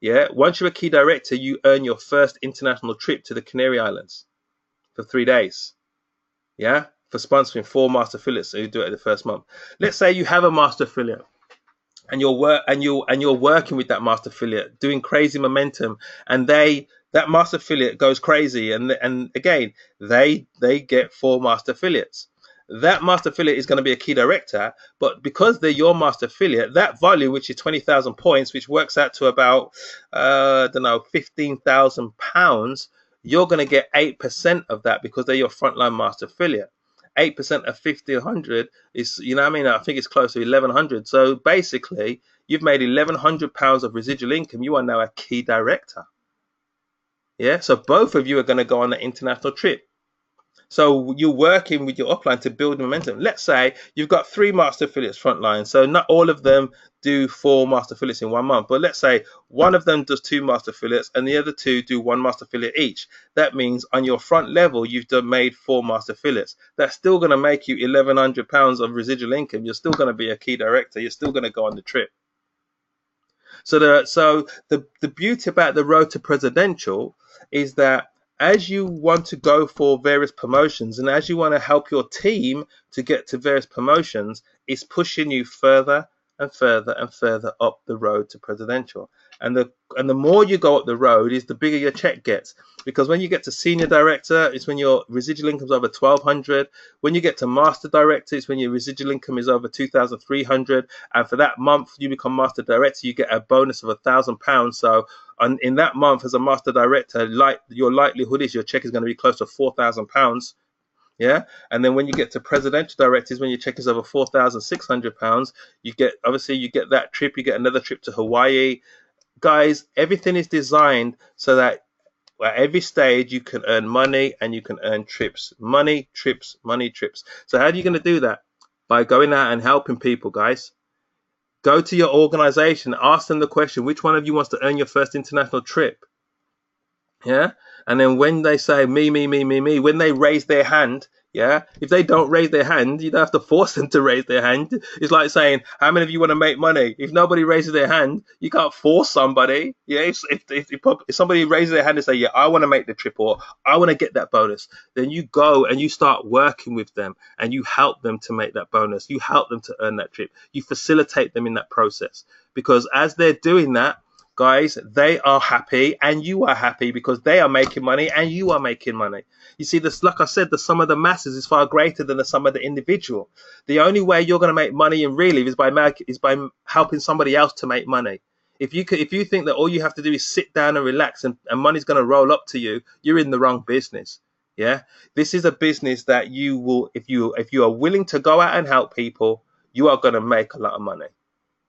Yeah, once you're a key director, you earn your first international trip to the Canary Islands for 3 days. Yeah, for sponsoring 4 master affiliates who do it the first month. Let's say you have a master affiliate and you're working with that master affiliate, doing crazy momentum, and that master affiliate goes crazy, and again they get 4 master affiliates. That master affiliate is going to be a key director, but because they're your master affiliate, that volume, which is 20,000 points, which works out to about, £15,000, you're going to get 8% of that because they're your frontline master affiliate. 8% of 1,500 is, I think it's close to 1,100. So basically, you've made £1,100 of residual income. You are now a key director. Yeah, so both of you are going to go on an international trip. So you're working with your upline to build momentum. Let's say you've got 3 master affiliates frontline. So not all of them do 4 master affiliates in 1 month, but let's say one of them does 2 master affiliates and the other 2 do 1 master affiliate each. That means on your front level, you've made 4 master affiliates. That's still going to make you £1,100 of residual income. You're still going to be a key director. You're still going to go on the trip. So the beauty about the road to presidential is that as you want to go for various promotions and as you want to help your team to get to various promotions, it's pushing you further and further and further up the road to presidential. And the more you go up the road is the bigger your check gets, because when you get to senior director, it's when your residual income is over 1,200. When you get to master director, it's when your residual income is over 2,300. And for that month you become master director, you get a bonus of £1,000. So in that month as a master director, your likelihood is your check is going to be close to £4,000. Yeah, and then when you get to presidential directors, when your check is over £4,600, you get that trip. You get another trip to Hawaii. Guys, everything is designed so that at every stage you can earn money and you can earn trips. Money, trips, money, trips. So how are you going to do that? By going out and helping people, guys. Go to your organization, ask them the question, which one of you wants to earn your first international trip? Yeah. And then when they say me, when they raise their hand, Yeah, if they don't raise their hand, you don't have to force them to raise their hand. It's like saying, how many of you want to make money? If nobody raises their hand, you can't force somebody. Yeah, if somebody raises their hand and say, yeah, I want to make the trip, or I want to get that bonus, then you go and you start working with them and you help them to make that bonus. You help them to earn that trip. You facilitate them in that process, because as they're doing that, guys, they are happy and you are happy, because they are making money and you are making money. You see, this, like I said, the sum of the masses is far greater than the sum of the individual. The only way you're going to make money in real life is by helping somebody else to make money. If you think that all you have to do is sit down and relax and money's going to roll up to you, you're in the wrong business. Yeah, this is a business that you will, if you are willing to go out and help people, you are going to make a lot of money.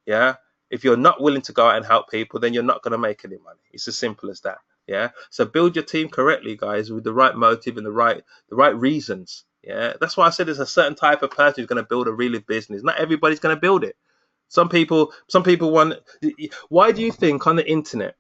Yeah. If you're not willing to go out and help people, then you're not going to make any money. It's as simple as that. Yeah. So build your team correctly, guys, with the right motive and the right reasons. Yeah. That's why I said there's a certain type of person who's going to build a real business. Not everybody's going to build it. Some people want. Why do you think on the internet,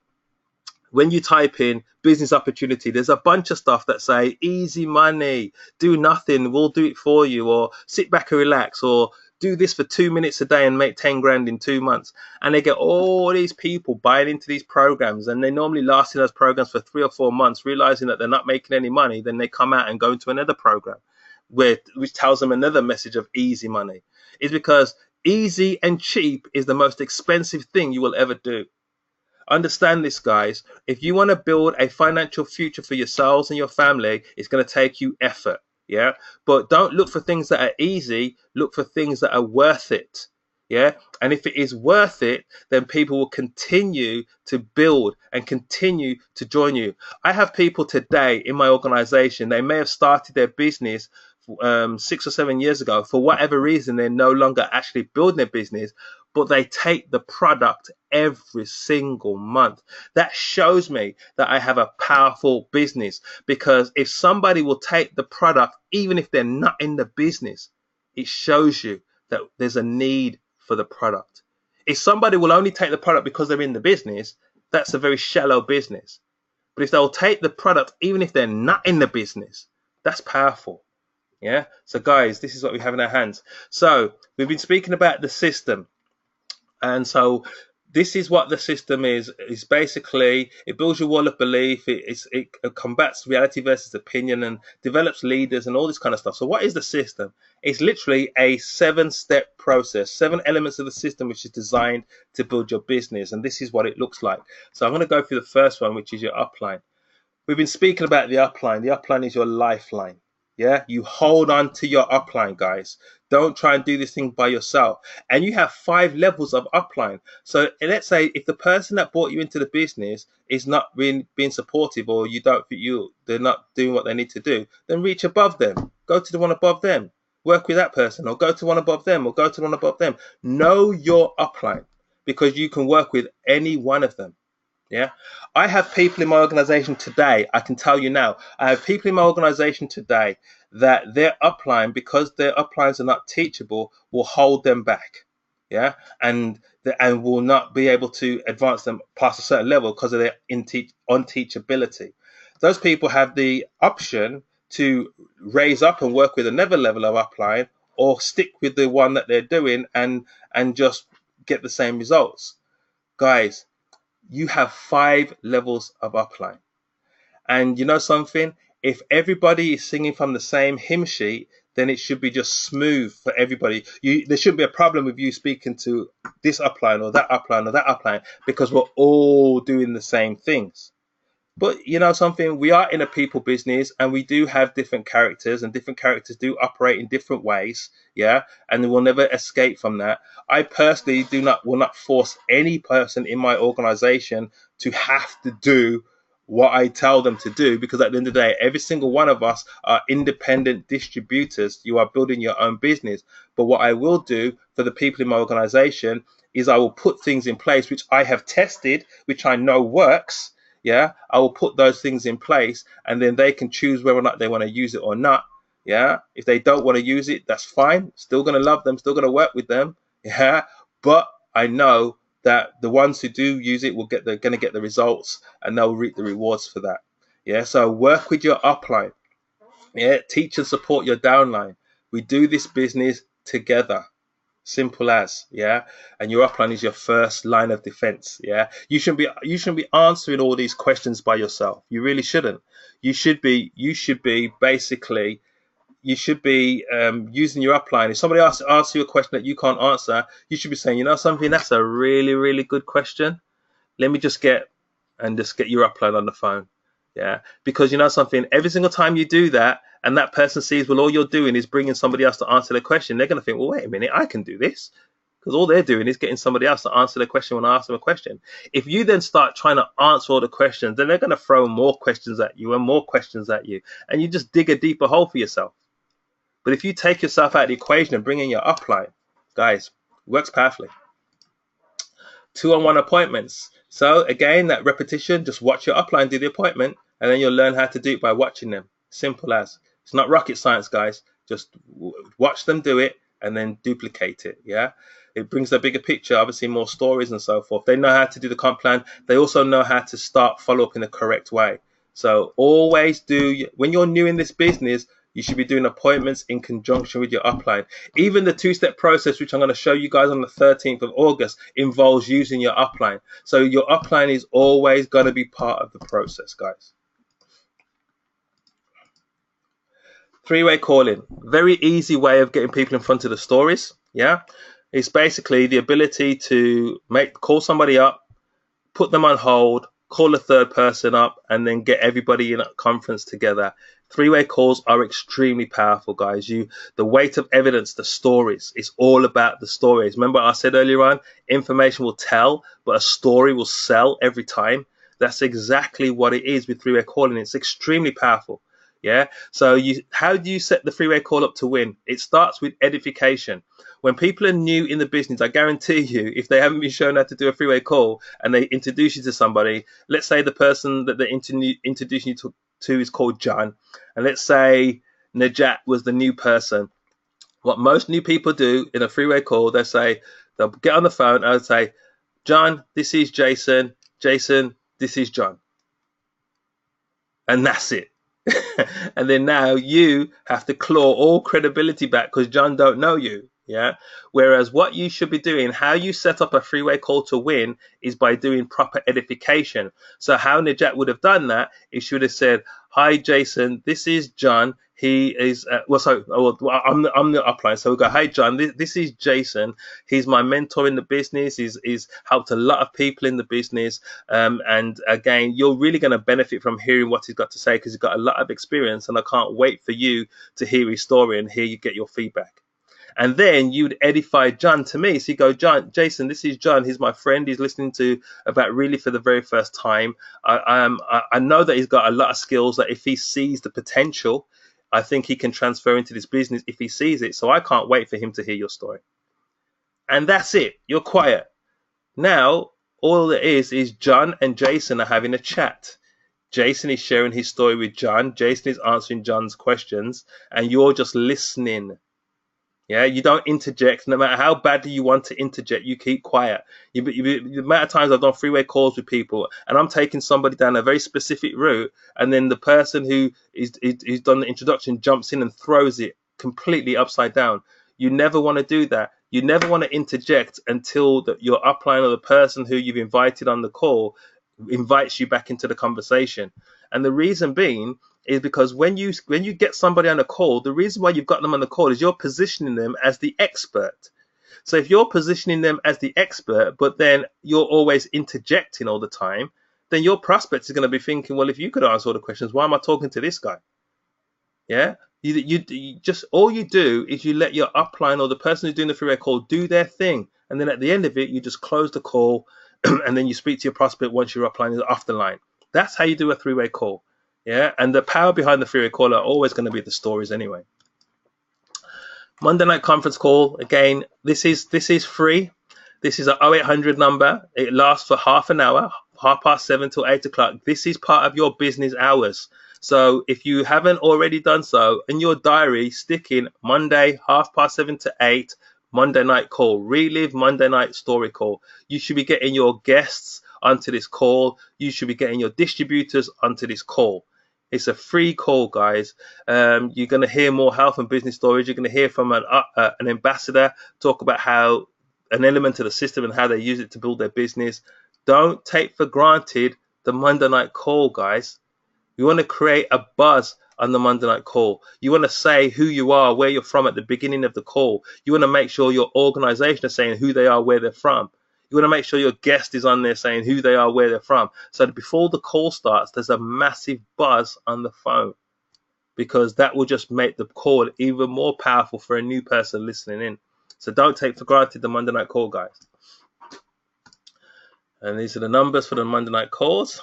when you type in business opportunity, there's a bunch of stuff that say easy money, do nothing, we'll do it for you, or sit back and relax, or do this for 2 minutes a day and make 10 grand in 2 months. And they get all these people buying into these programs, and they normally last in those programs for 3 or 4 months, realizing that they're not making any money. Then they come out and go into another program which tells them another message of easy money. It's because easy and cheap is the most expensive thing you will ever do. Understand this, guys. If you want to build a financial future for yourselves and your family, it's going to take you effort. Yeah. But don't look for things that are easy. Look for things that are worth it. Yeah. And if it is worth it, then people will continue to build and continue to join you. I have people today in my organization, they may have started their business 6 or 7 years ago. For whatever reason, they're no longer actually building their business, but they take the product every single month. That shows me that I have a powerful business, because if somebody will take the product, even if they're not in the business, it shows you that there's a need for the product. If somebody will only take the product because they're in the business, that's a very shallow business. But if they'll take the product, even if they're not in the business, that's powerful. Yeah. So guys, this is what we have in our hands. So we've been speaking about the system. And so this is what the system is. It's basically, it builds your wall of belief. It combats reality versus opinion and develops leaders and all this kind of stuff. So what is the system? It's literally a 7-step process, 7 elements of the system, which is designed to build your business. And this is what it looks like. So I'm going to go through the first one, which is your upline. We've been speaking about the upline. The upline is your lifeline. Yeah, you hold on to your upline, guys. Don't try and do this thing by yourself. And you have 5 levels of upline. So let's say if the person that brought you into the business is not being supportive, or they're not doing what they need to do, then reach above them. Go to the one above them. Work with that person, or go to one above them, or go to one above them. Know your upline, because you can work with any one of them. Yeah, I have people in my organization today. I can tell you now, I have people in my organization today that their upline, because their uplines are not teachable, will hold them back. Yeah, and will not be able to advance them past a certain level because of their unteachability. Those people have the option to raise up and work with another level of upline, or stick with the one that they're doing and just get the same results. Guys, you have 5 levels of upline. And you know something? If everybody is singing from the same hymn sheet, then it should be just smooth for everybody. There shouldn't be a problem with you speaking to this upline or that upline or that upline, because we're all doing the same things. But you know something? We are in a people business, and we do have different characters, and different characters do operate in different ways. Yeah, and we'll never escape from that. I personally will not force any person in my organization to have to do what I tell them to do, because at the end of the day, every single one of us are independent distributors. You are building your own business. But what I will do for the people in my organization is I will put things in place which I have tested, which I know works. Yeah, I will put those things in place, and then they can choose whether or not they want to use it or not. Yeah, if they don't want to use it, that's fine. Still going to love them, still going to work with them. Yeah, but I know that the ones who do use it they're going to get the results, and they'll reap the rewards for that. Yeah, so work with your upline. Yeah, teach and support your downline. We do this business together. Simple as, yeah. And your upline is your first line of defense, yeah. You shouldn't be answering all these questions by yourself. You really shouldn't. You should be basically you should be using your upline. If somebody asks you a question that you can't answer, you should be saying, you know something, that's a really, really good question. Let me just get your upline on the phone. Yeah. Because you know something, every single time you do that and that person sees, well, all you're doing is bringing somebody else to answer the question, they're going to think, well, wait a minute, I can do this. Because all they're doing is getting somebody else to answer the question when I ask them a question. If you then start trying to answer all the questions, then they're going to throw more questions at you and more questions at you. And you just dig a deeper hole for yourself. But if you take yourself out of the equation and bring in your upline, guys, it works powerfully. 2-on-1 appointments. So again, that repetition, just watch your upline do the appointment, and then you'll learn how to do it by watching them. Simple as. It's not rocket science, guys. Just watch them do it and then duplicate it. Yeah. It brings a bigger picture, obviously more stories and so forth. They know how to do the comp plan. They also know how to start follow up in the correct way. So always do, when you're new in this business, you should be doing appointments in conjunction with your upline. Even the two-step process, which I'm going to show you guys on the 13th of August, involves using your upline. So your upline is always going to be part of the process, guys. Three-way calling. Very easy way of getting people in front of the stories. Yeah. It's basically the ability to call somebody up, put them on hold, call a third person up, and then get everybody in a conference together. Three-way calls are extremely powerful, guys. The weight of evidence, the stories, it's all about the stories. Remember I said earlier on, information will tell, but a story will sell every time. That's exactly what it is with three-way calling. It's extremely powerful. Yeah. So how do you set the three-way call up to win? It starts with edification. When people are new in the business, I guarantee you, if they haven't been shown how to do a three-way call and they introduce you to somebody, let's say the person that they're introducing you to is called John, and let's say Najat was the new person. What most new people do in a three-way call, they'll get on the phone and say, John, this is Jason. Jason, this is John. And that's it. And then now you have to claw all credibility back because John don't know you. Yeah. Whereas what you should be doing, how you set up a three-way call to win, is by doing proper edification. So how Najat would have done that is she would have said, hi, Jason, this is John. He is, I'm the upline. So we go, hi, John, this is Jason. He's my mentor in the business. He's helped a lot of people in the business. And again, you're really going to benefit from hearing what he's got to say because he's got a lot of experience. And I can't wait for you to hear his story and hear you get your feedback. And then you'd edify John to me. So you go, Jason, this is John. He's my friend. He's listening to about really for the very first time. I know that he's got a lot of skills that if he sees the potential, I think he can transfer into this business if he sees it. So I can't wait for him to hear your story. And that's it. You're quiet. Now, all it is John and Jason are having a chat. Jason is sharing his story with John. Jason is answering John's questions, and you're just listening. Yeah, you don't interject. No matter how badly you want to interject, you keep quiet. The amount of times I've done three-way calls with people, and I'm taking somebody down a very specific route, and then the person who's done the introduction jumps in and throws it completely upside down. You never want to do that. You never want to interject until your upline or the person who you've invited on the call invites you back into the conversation. And the reason being is because when you get somebody on a call, the reason why you've got them on the call is you're positioning them as the expert. So if you're positioning them as the expert, but then you're always interjecting all the time, then your prospect is going to be thinking, well, if you could answer all the questions, why am I talking to this guy? Yeah. You just, all you do is you let your upline or the person who's doing the three-way call do their thing. And then at the end of it, you just close the call and then you speak to your prospect once your upline is off the line. That's how you do a three-way call. Yeah, and the power behind the three-way call are always going to be the stories anyway. Monday night conference call. Again, this is free. This is an 0800 number. It lasts for half an hour, 7:30 till 8 o'clock. This is part of your business hours. So if you haven't already done so, in your diary, stick in Monday, 7:30 to 8, Monday night call. Relive Monday night story call. You should be getting your guests onto this call. You should be getting your distributors onto this call. It's a free call, guys. You're going to hear more health and business stories. You're going to hear from an ambassador talk about how an element of the system and how they use it to build their business. Don't take for granted the Monday night call, guys. You want to create a buzz on the Monday night call. You want to say who you are, where you're from at the beginning of the call. You want to make sure your organization is saying who they are, where they're from. You want to make sure your guest is on there saying who they are, where they're from. So that before the call starts, there's a massive buzz on the phone, because that will just make the call even more powerful for a new person listening in. So don't take for granted the Monday night call, guys. And these are the numbers for the Monday night calls.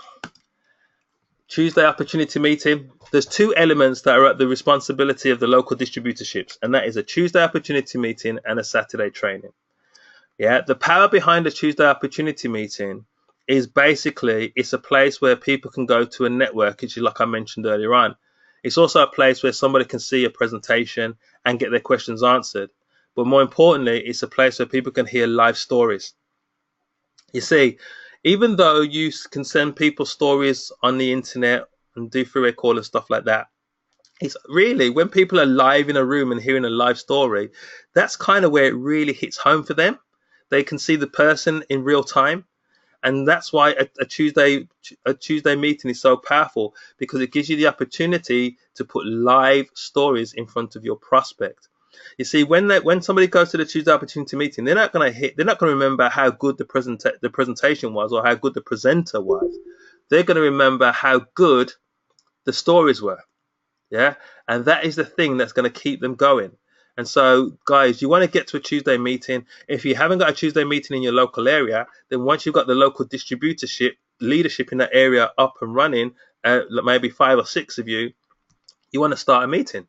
Tuesday opportunity meeting. There's two elements that are at the responsibility of the local distributorships, and that is a Tuesday opportunity meeting and a Saturday training. Yeah, the power behind a Tuesday opportunity meeting is basically it's a place where people can go to a network, which is like I mentioned earlier on. It's also a place where somebody can see a presentation and get their questions answered. But more importantly, it's a place where people can hear live stories. You see, even though you can send people stories on the internet and do three-way call and stuff like that, it's really when people are live in a room and hearing a live story, that's kind of where it really hits home for them. They can see the person in real time. And that's why a Tuesday meeting is so powerful, because it gives you the opportunity to put live stories in front of your prospect. You see, when somebody goes to the Tuesday opportunity meeting, they're not going to remember how good the presentation was or how good the presenter was. They're going to remember how good the stories were. Yeah, and that is the thing that's going to keep them going. And so, guys, you want to get to a Tuesday meeting. If you haven't got a Tuesday meeting in your local area, then once you've got the local distributorship leadership in that area up and running, maybe 5 or 6 of you, you want to start a meeting.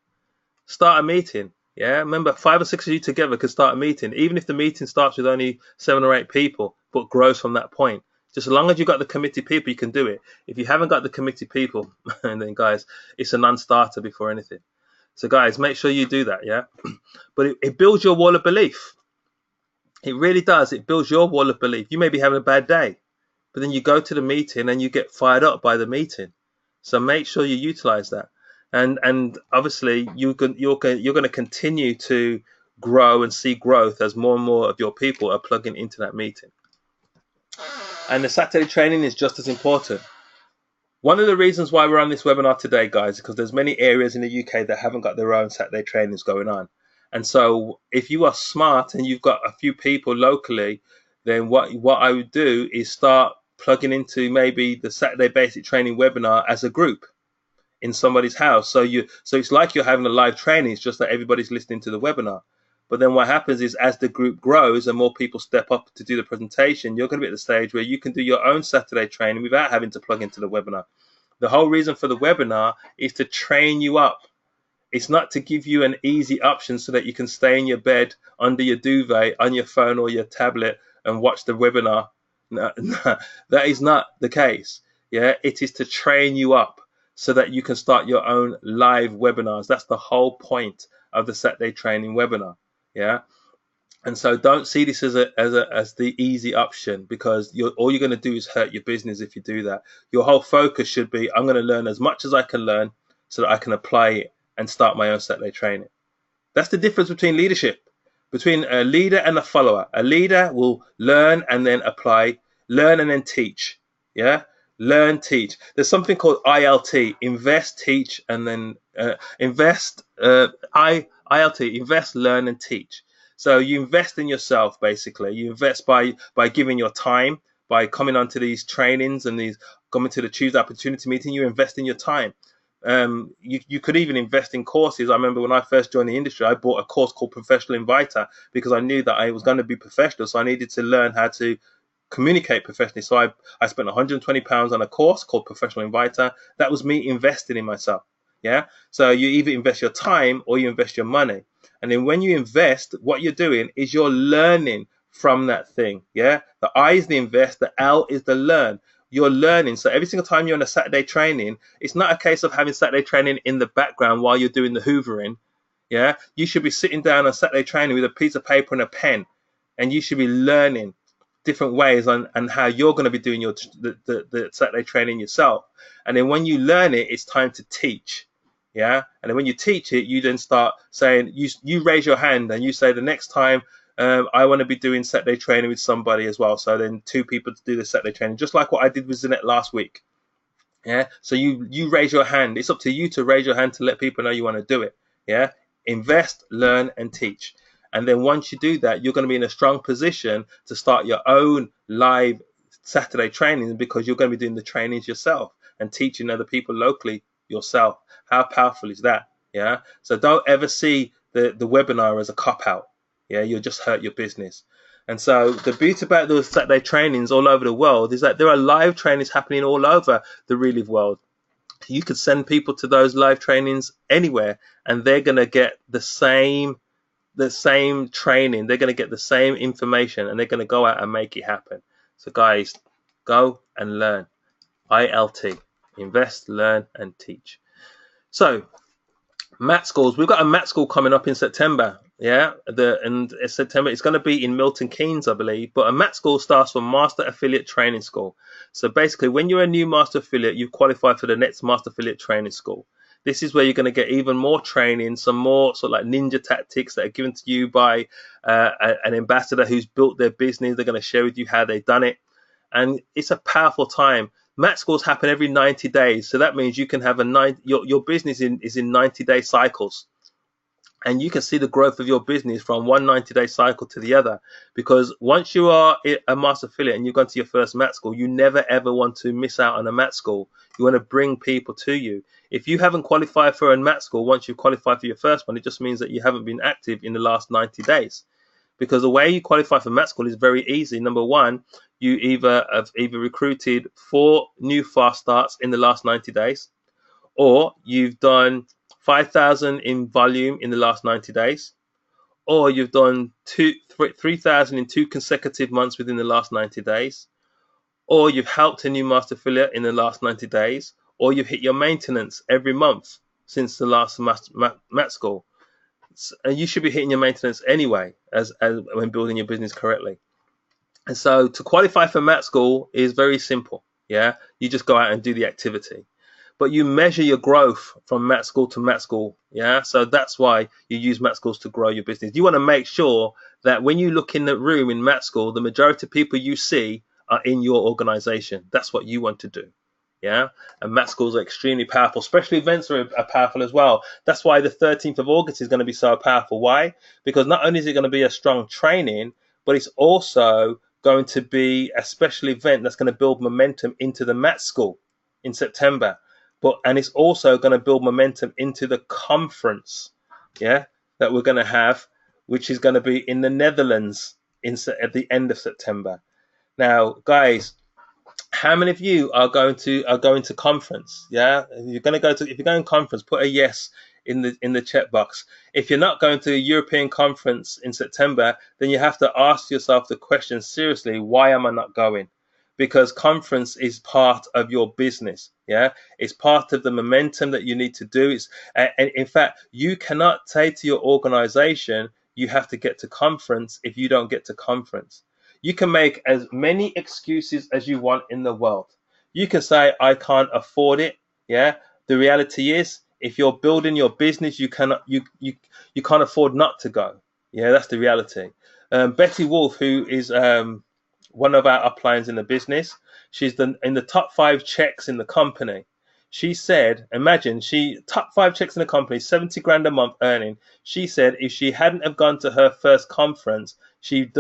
Start a meeting. Yeah, remember, 5 or 6 of you together could start a meeting, even if the meeting starts with only 7 or 8 people, but grows from that point. Just as long as you've got the committee people, you can do it. If you haven't got the committee people, and then, guys, it's a non-starter before anything. So, guys, make sure you do that, yeah? But it builds your wall of belief. It really does. It builds your wall of belief. You may be having a bad day, but then you go to the meeting and you get fired up by the meeting. So make sure you utilize that. And obviously, you're going to continue to grow and see growth as more and more of your people are plugging into that meeting. And the Saturday training is just as important. One of the reasons why we're on this webinar today, guys, is because there's many areas in the UK that haven't got their own Saturday trainings going on. And so if you are smart and you've got a few people locally, then what I would do is start plugging into maybe the Saturday Basic Training webinar as a group in somebody's house. So it's like you're having a live training. It's just that everybody's listening to the webinar. But then what happens is as the group grows and more people step up to do the presentation, you're going to be at the stage where you can do your own Saturday training without having to plug into the webinar. The whole reason for the webinar is to train you up. It's not to give you an easy option so that you can stay in your bed, under your duvet, on your phone or your tablet and watch the webinar. No, that is not the case. Yeah, it is to train you up so that you can start your own live webinars. That's the whole point of the Saturday training webinar. Yeah, and so don't see this as the easy option, because all you're going to do is hurt your business if you do that. Your whole focus should be, I'm going to learn as much as I can learn so that I can apply it and start my own Saturday training. That's the difference between leadership, between a leader and a follower. A leader will learn and then apply, learn and then teach. Yeah, learn, teach. There's something called ILT: invest, teach, and then invest. ILT: invest, learn, and teach. So you invest in yourself, basically. You invest by giving your time, by coming onto these trainings and coming to the Tuesday opportunity meeting. You invest in your time. You could even invest in courses. I remember when I first joined the industry, I bought a course called Professional Inviter because I knew that I was going to be professional. So I needed to learn how to communicate professionally. So I spent £120 on a course called Professional Inviter. That was me investing in myself. Yeah. So you either invest your time or you invest your money. And then when you invest, what you're doing is you're learning from that thing. Yeah. The I is the invest, the L is the learn. You're learning. So every single time you're on a Saturday training, it's not a case of having Saturday training in the background while you're doing the hoovering. Yeah. You should be sitting down on Saturday training with a piece of paper and a pen, and you should be learning. different ways on and how you're going to be doing your the Saturday training yourself. And then when you learn it, it's time to teach. Yeah. And then when you teach it, you then start saying, you raise your hand and you say, the next time I want to be doing Saturday training with somebody as well. So then 2 people to do the Saturday training, just like what I did with Zanette last week. Yeah. So you raise your hand. It's up to you to raise your hand to let people know you want to do it. Yeah. Invest, learn, and teach. And then once you do that, you're going to be in a strong position to start your own live Saturday training, because you're going to be doing the trainings yourself and teaching other people locally yourself. How powerful is that? Yeah. So don't ever see the webinar as a cop out. Yeah. You'll just hurt your business. And so the beauty about those Saturday trainings all over the world is that there are live trainings happening all over the Relive world. You could send people to those live trainings anywhere, and they're going to get the same training. They're going to get the same information, and they're going to go out and make it happen. So guys, go and learn. ILT, invest, learn, and teach. So Mat Schools, we've got a Mat School coming up in September. Yeah, and September, it's going to be in Milton Keynes, I believe. But a Mat School starts from Master Affiliate Training School. So basically, when you're a new Master Affiliate, you qualify for the next Master Affiliate Training School. This is where you're going to get even more training, some more sort of like ninja tactics that are given to you by an ambassador who's built their business. They're going to share with you how they've done it. And it's a powerful time. Mat Schools happen every 90 days. So that means you can have your business is in 90-day cycles. And you can see the growth of your business from one 90-day cycle to the other. Because once you are a Master Affiliate and you've gone to your first Mat School, you never ever want to miss out on a Mat School. You want to bring people to you. If you haven't qualified for a Mat School, once you qualify for your first one, it just means that you haven't been active in the last 90 days. Because the way you qualify for Mat School is very easy. Number one, you have recruited 4 new fast starts in the last 90 days, or you've done 5,000 in volume in the last 90 days, or you've done 3,000 in 2 consecutive months within the last 90 days, or you've helped a new Master Affiliate in the last 90 days, or you've hit your maintenance every month since the last Mat School. And you should be hitting your maintenance anyway as when building your business correctly. And so to qualify for Mat School is very simple. Yeah, you just go out and do the activity. But you measure your growth from Mat School to Mat School. Yeah, so that's why you use Mat Schools to grow your business. You want to make sure that when you look in the room in Mat School, the majority of people you see are in your organization. That's what you want to do. Yeah, and Mat Schools are extremely powerful. Special events are powerful as well. That's why the 13th of August is going to be so powerful. Why? Because not only is it going to be a strong training, but it's also going to be a special event that's going to build momentum into the Mat School in September. And it's also going to build momentum into the conference, yeah, that we're going to have, which is going to be in the Netherlands at the end of September. Now, guys, how many of you are going to conference? Yeah, if you're going to conference, put a yes in the chat box. If you're not going to a European conference in September, then you have to ask yourself the question seriously: why am I not going? Because conference is part of your business. Yeah, it's part of the momentum that you need to do. And in fact, you cannot say to your organization, you have to get to conference if you don't get to conference. You can make as many excuses as you want in the world. You can say, I can't afford it. Yeah. The reality is, if you're building your business, you can't afford not to go. Yeah, that's the reality. Betty Wolf, who is one of our uplines in the business, she's in the top 5 checks in the company. She said, imagine, top 5 checks in the company, 70 grand a month earning. She said if she hadn't have gone to her first conference, she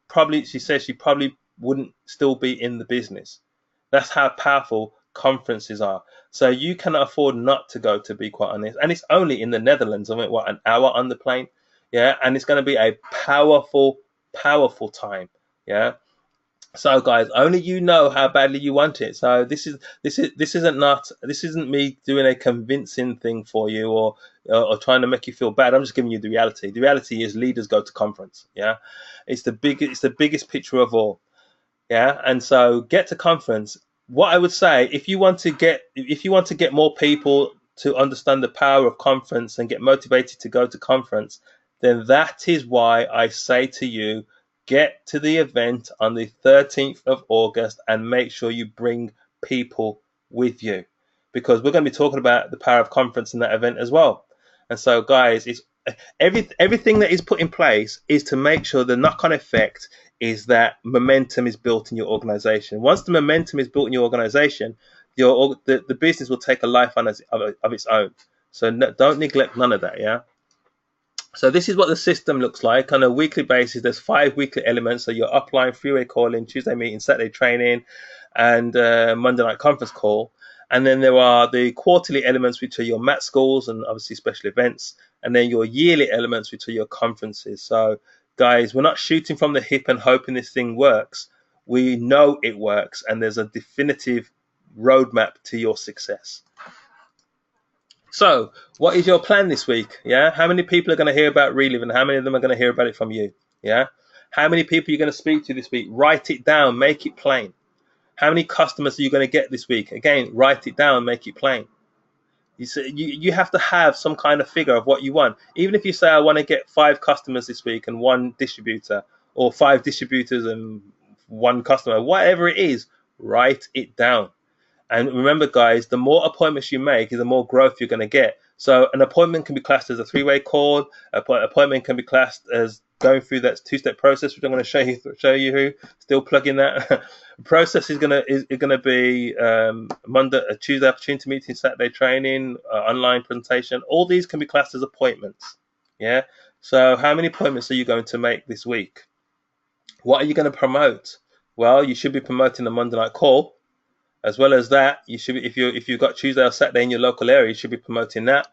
probably wouldn't still be in the business. That's how powerful conferences are. So you cannot afford not to go, to be quite honest. And it's only in the Netherlands. I mean, an hour on the plane? Yeah, and it's going to be a powerful, powerful time. Yeah. So guys, only you know how badly you want it. So this isn't me doing a convincing thing for you or trying to make you feel bad. I'm just giving you the reality. The reality is leaders go to conference. Yeah, it's the biggest picture of all. Yeah, and so get to conference. What I would say, if you want to get more people to understand the power of conference and get motivated to go to conference, then that is why I say to you, get to the event on the 13th of August and make sure you bring people with you, because we're going to be talking about the Power of Conference in that event as well. And so, guys, it's everything that is put in place is to make sure the knock-on effect is that momentum is built in your organization. Once the momentum is built in your organization, the business will take a life on of its own. So don't neglect none of that, yeah? So this is what the system looks like on a weekly basis. There's 5 weekly elements. So your upline, freeway calling, Tuesday meeting, Saturday training, and Monday night conference call. And then there are the quarterly elements, which are your MAT schools and obviously special events. And then your yearly elements, which are your conferences. So guys, we're not shooting from the hip and hoping this thing works. We know it works, and there's a definitive roadmap to your success. So, what is your plan this week? Yeah, how many people are going to hear about Relive, and how many of them are going to hear about it from you? Yeah, how many people are you going to speak to this week? Write it down, make it plain. How many customers are you going to get this week? Again, write it down, make it plain. You have to have some kind of figure of what you want. Even if you say, I want to get 5 customers this week and 1 distributor, or 5 distributors and 1 customer, whatever it is, write it down. And remember, guys, the more appointments you make, the more growth you're going to get. So an appointment can be classed as a 3-way call. Appointment can be classed as going through that 2-step process, which I'm going to show you who. Still plugging that. Process is going to be Monday, Tuesday opportunity meeting, Saturday training, online presentation. All these can be classed as appointments. Yeah. So how many appointments are you going to make this week? What are you going to promote? Well, you should be promoting the Monday night call. As well as that, you should be, if you've got Tuesday or Saturday in your local area, you should be promoting that.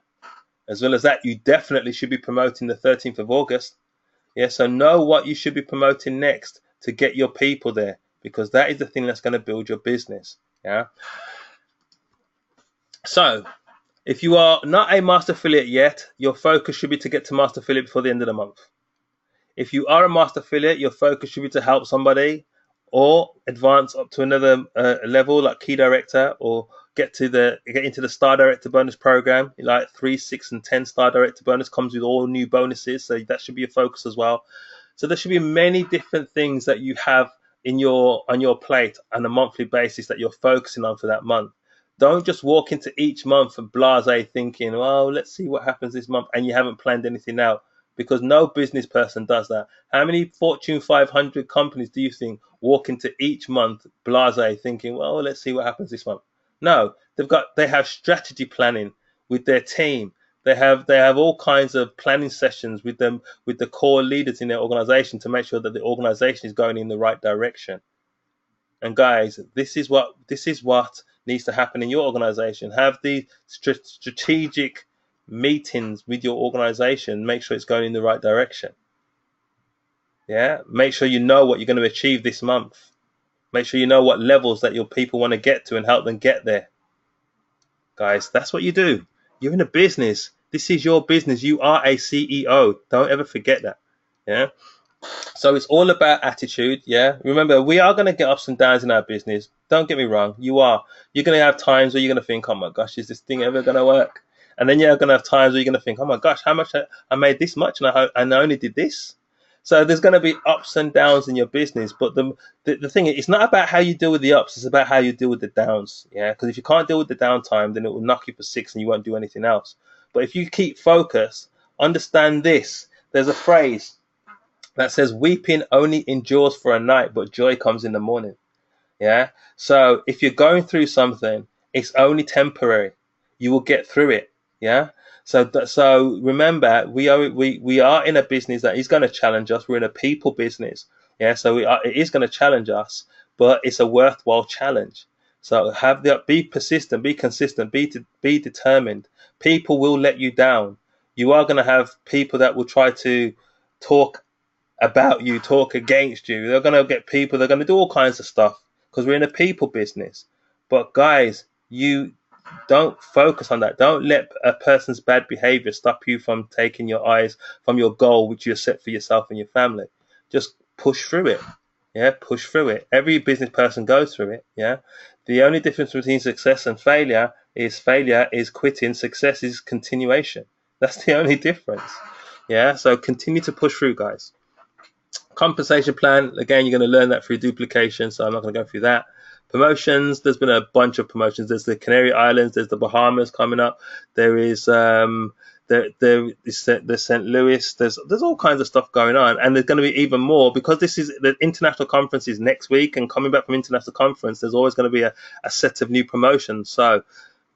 As well as that, you definitely should be promoting the 13th of August. Yeah, so know what you should be promoting next to get your people there, because that is the thing that's going to build your business. Yeah. So, if you are not a master affiliate yet, your focus should be to get to master affiliate before the end of the month. If you are a master affiliate, your focus should be to help somebody, or advance up to another level like key director, or get into the star director bonus program, like 3, 6 and 10 star director bonus comes with all new bonuses. So that should be your focus as well. So there should be many different things that you have on your plate on a monthly basis that you're focusing on for that month. Don't just walk into each month and blase thinking, well, let's see what happens this month, and you haven't planned anything out. Because no business person does that. How many Fortune 500 companies do you think walk into each month blase thinking, well, let's see what happens this month? No, they have strategy planning with their team. They have all kinds of planning sessions with them, with the core leaders in their organization, to make sure that the organization is going in the right direction. And guys, this is what needs to happen in your organization. Have the strategic meetings with your organization. Make sure it's going in the right direction. Yeah, make sure you know what you're going to achieve this month. Make sure you know what levels that your people want to get to and help them get there. Guys, that's what you do. You're in a business. This is your business. You are a CEO. Don't ever forget that. Yeah. So it's all about attitude. Yeah. Remember, we are going to get ups and downs in our business. Don't get me wrong. You're going to have times where you're going to think, oh my gosh, is this thing ever going to work? And then you're going to have times where you're going to think, oh my gosh, how much I made this much, and I only did this. So there's going to be ups and downs in your business. But the thing is, it's not about how you deal with the ups. It's about how you deal with the downs. Yeah. Because if you can't deal with the downtime, then it will knock you for 6 and you won't do anything else. But if you keep focus, understand this. There's a phrase that says, weeping only endures for a night, but joy comes in the morning. Yeah. So if you're going through something, it's only temporary. You will get through it. Yeah. So remember, we are in a business that is going to challenge us. We're in a people business. Yeah. So it is going to challenge us, but it's a worthwhile challenge. So be persistent, be consistent, be determined. People will let you down. You are going to have people that will try to talk about you, talk against you. They're going to get people. They're going to do all kinds of stuff, because we're in a people business. But guys, you don't focus on that. Don't let a person's bad behavior stop you from taking your eyes from your goal, which you set for yourself and your family. Just push through it. Yeah, push through it. Every business person goes through it. Yeah. The only difference between success and failure is quitting. Success is continuation. That's the only difference. Yeah. So continue to push through, guys. Compensation plan, again, you're going to learn that through duplication, so I'm not going to go through that. Promotions, there's been a bunch of promotions. There's the Canary Islands, there's the Bahamas coming up. There is the St. Louis. There's all kinds of stuff going on, and there's going to be even more because this is the international conference is next week, and coming back from international conference, there's always going to be a set of new promotions. So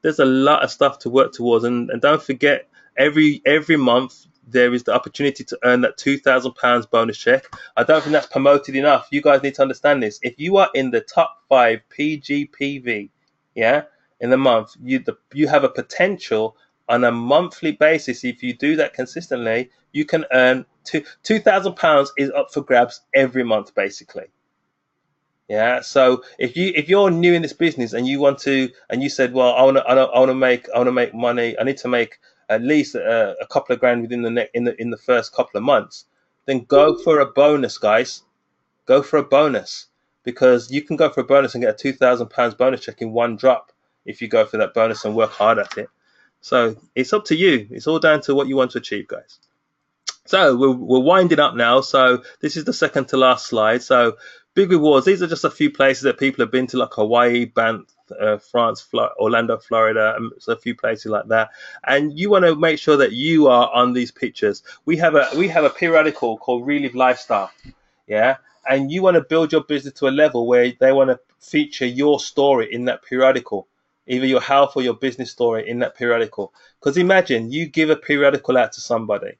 there's a lot of stuff to work towards, and don't forget every month there is the opportunity to earn that £2,000 bonus check. I don't think that's promoted enough. You guys need to understand this. If you are in the top 5 PGPV, in the month, you have a potential on a monthly basis. If you do that consistently, you can earn £2,000 is up for grabs every month, basically. Yeah. So if you're new in this business and you said, well, I want to make money. I need to make at least a couple of grand within the first couple of months. Then go for a bonus, guys. Go for a bonus, because you can go for a bonus and get a £2,000 bonus check in one drop if you go for that bonus and work hard at it. So it's up to you. It's all down to what you want to achieve, guys. So we're winding up now. So this is the second to last slide. So big rewards. These are just a few places that people have been to, like Hawaii, Banff, France, Orlando, Florida, so a few places like that. And you want to make sure that you are on these pictures. We have a periodical called Relive Lifestyle, and you want to build your business to a level where they want to feature your story in that periodical, either your health or your business story in that periodical. Because imagine you give a periodical out to somebody,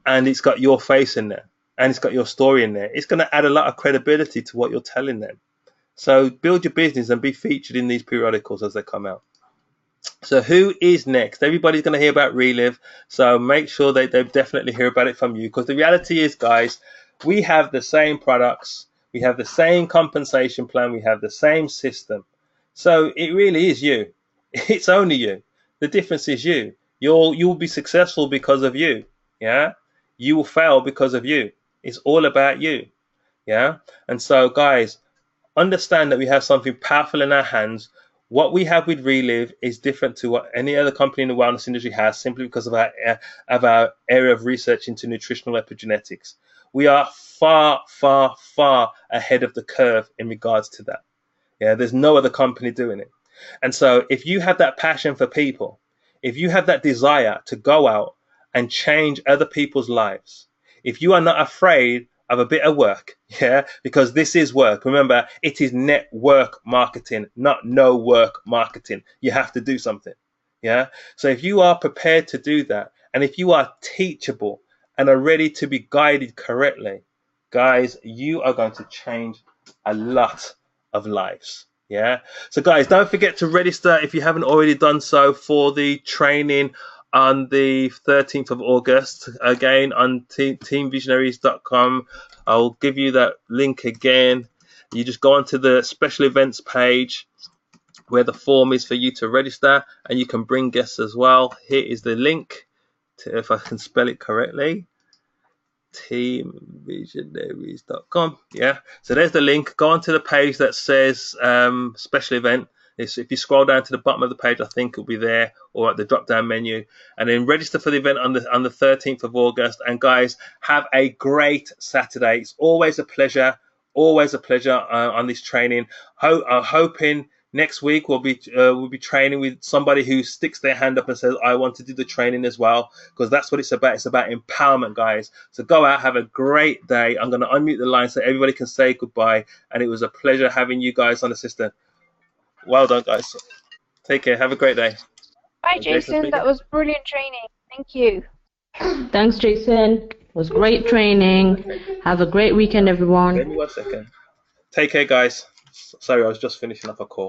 and it's got your face in there and it's got your story in there. It's going to add a lot of credibility to what you're telling them. So build your business and be featured in these periodicals as they come out. So who is next? Everybody's going to hear about Relive, so make sure they definitely hear about it from you, because the reality is, guys, we have the same products, we have the same compensation plan, we have the same system. So it really is you. It's only you. The difference is you. You'll be successful because of you. You will fail because of you. It's all about you. And so, guys, understand that we have something powerful in our hands. What we have with Relive is different to what any other company in the wellness industry has, simply because of our area of research into nutritional epigenetics. We are far, far, far ahead of the curve in regards to that. There's no other company doing it. And so if you have that passion for people, if you have that desire to go out and change other people's lives, if you are not afraid of a bit of work, because this is work. Remember, it is network marketing, not no work marketing. You have to do something. So if you are prepared to do that, and if you are teachable and are ready to be guided correctly, guys, you are going to change a lot of lives. So guys, don't forget to register if you haven't already done so for the training on the 13th of August, again on teamvisionaries.com. I'll give you that link again. You just go onto the special events page where the form is for you to register, and you can bring guests as well. Here is the link, if I can spell it correctly, teamvisionaries.com. So there's the link. Go onto the page that says special event. If you scroll down to the bottom of the page, I think it'll be there, or at the drop down menu, and then register for the event on the 13th of August. And guys, have a great Saturday. It's always a pleasure on this training. Hoping next week we'll be training with somebody who sticks their hand up and says, I want to do the training as well, because that's what it's about. It's about empowerment, guys. So go out, have a great day. I'm going to unmute the line so everybody can say goodbye, and it was a pleasure having you guys on the system. Well done, guys. Take care. Have a great day. Bye, Jason. That was brilliant training. Thank you. Thanks, Jason. It was great training. Have a great weekend, everyone. Give me 1 second. Take care, guys. Sorry, I was just finishing up a call.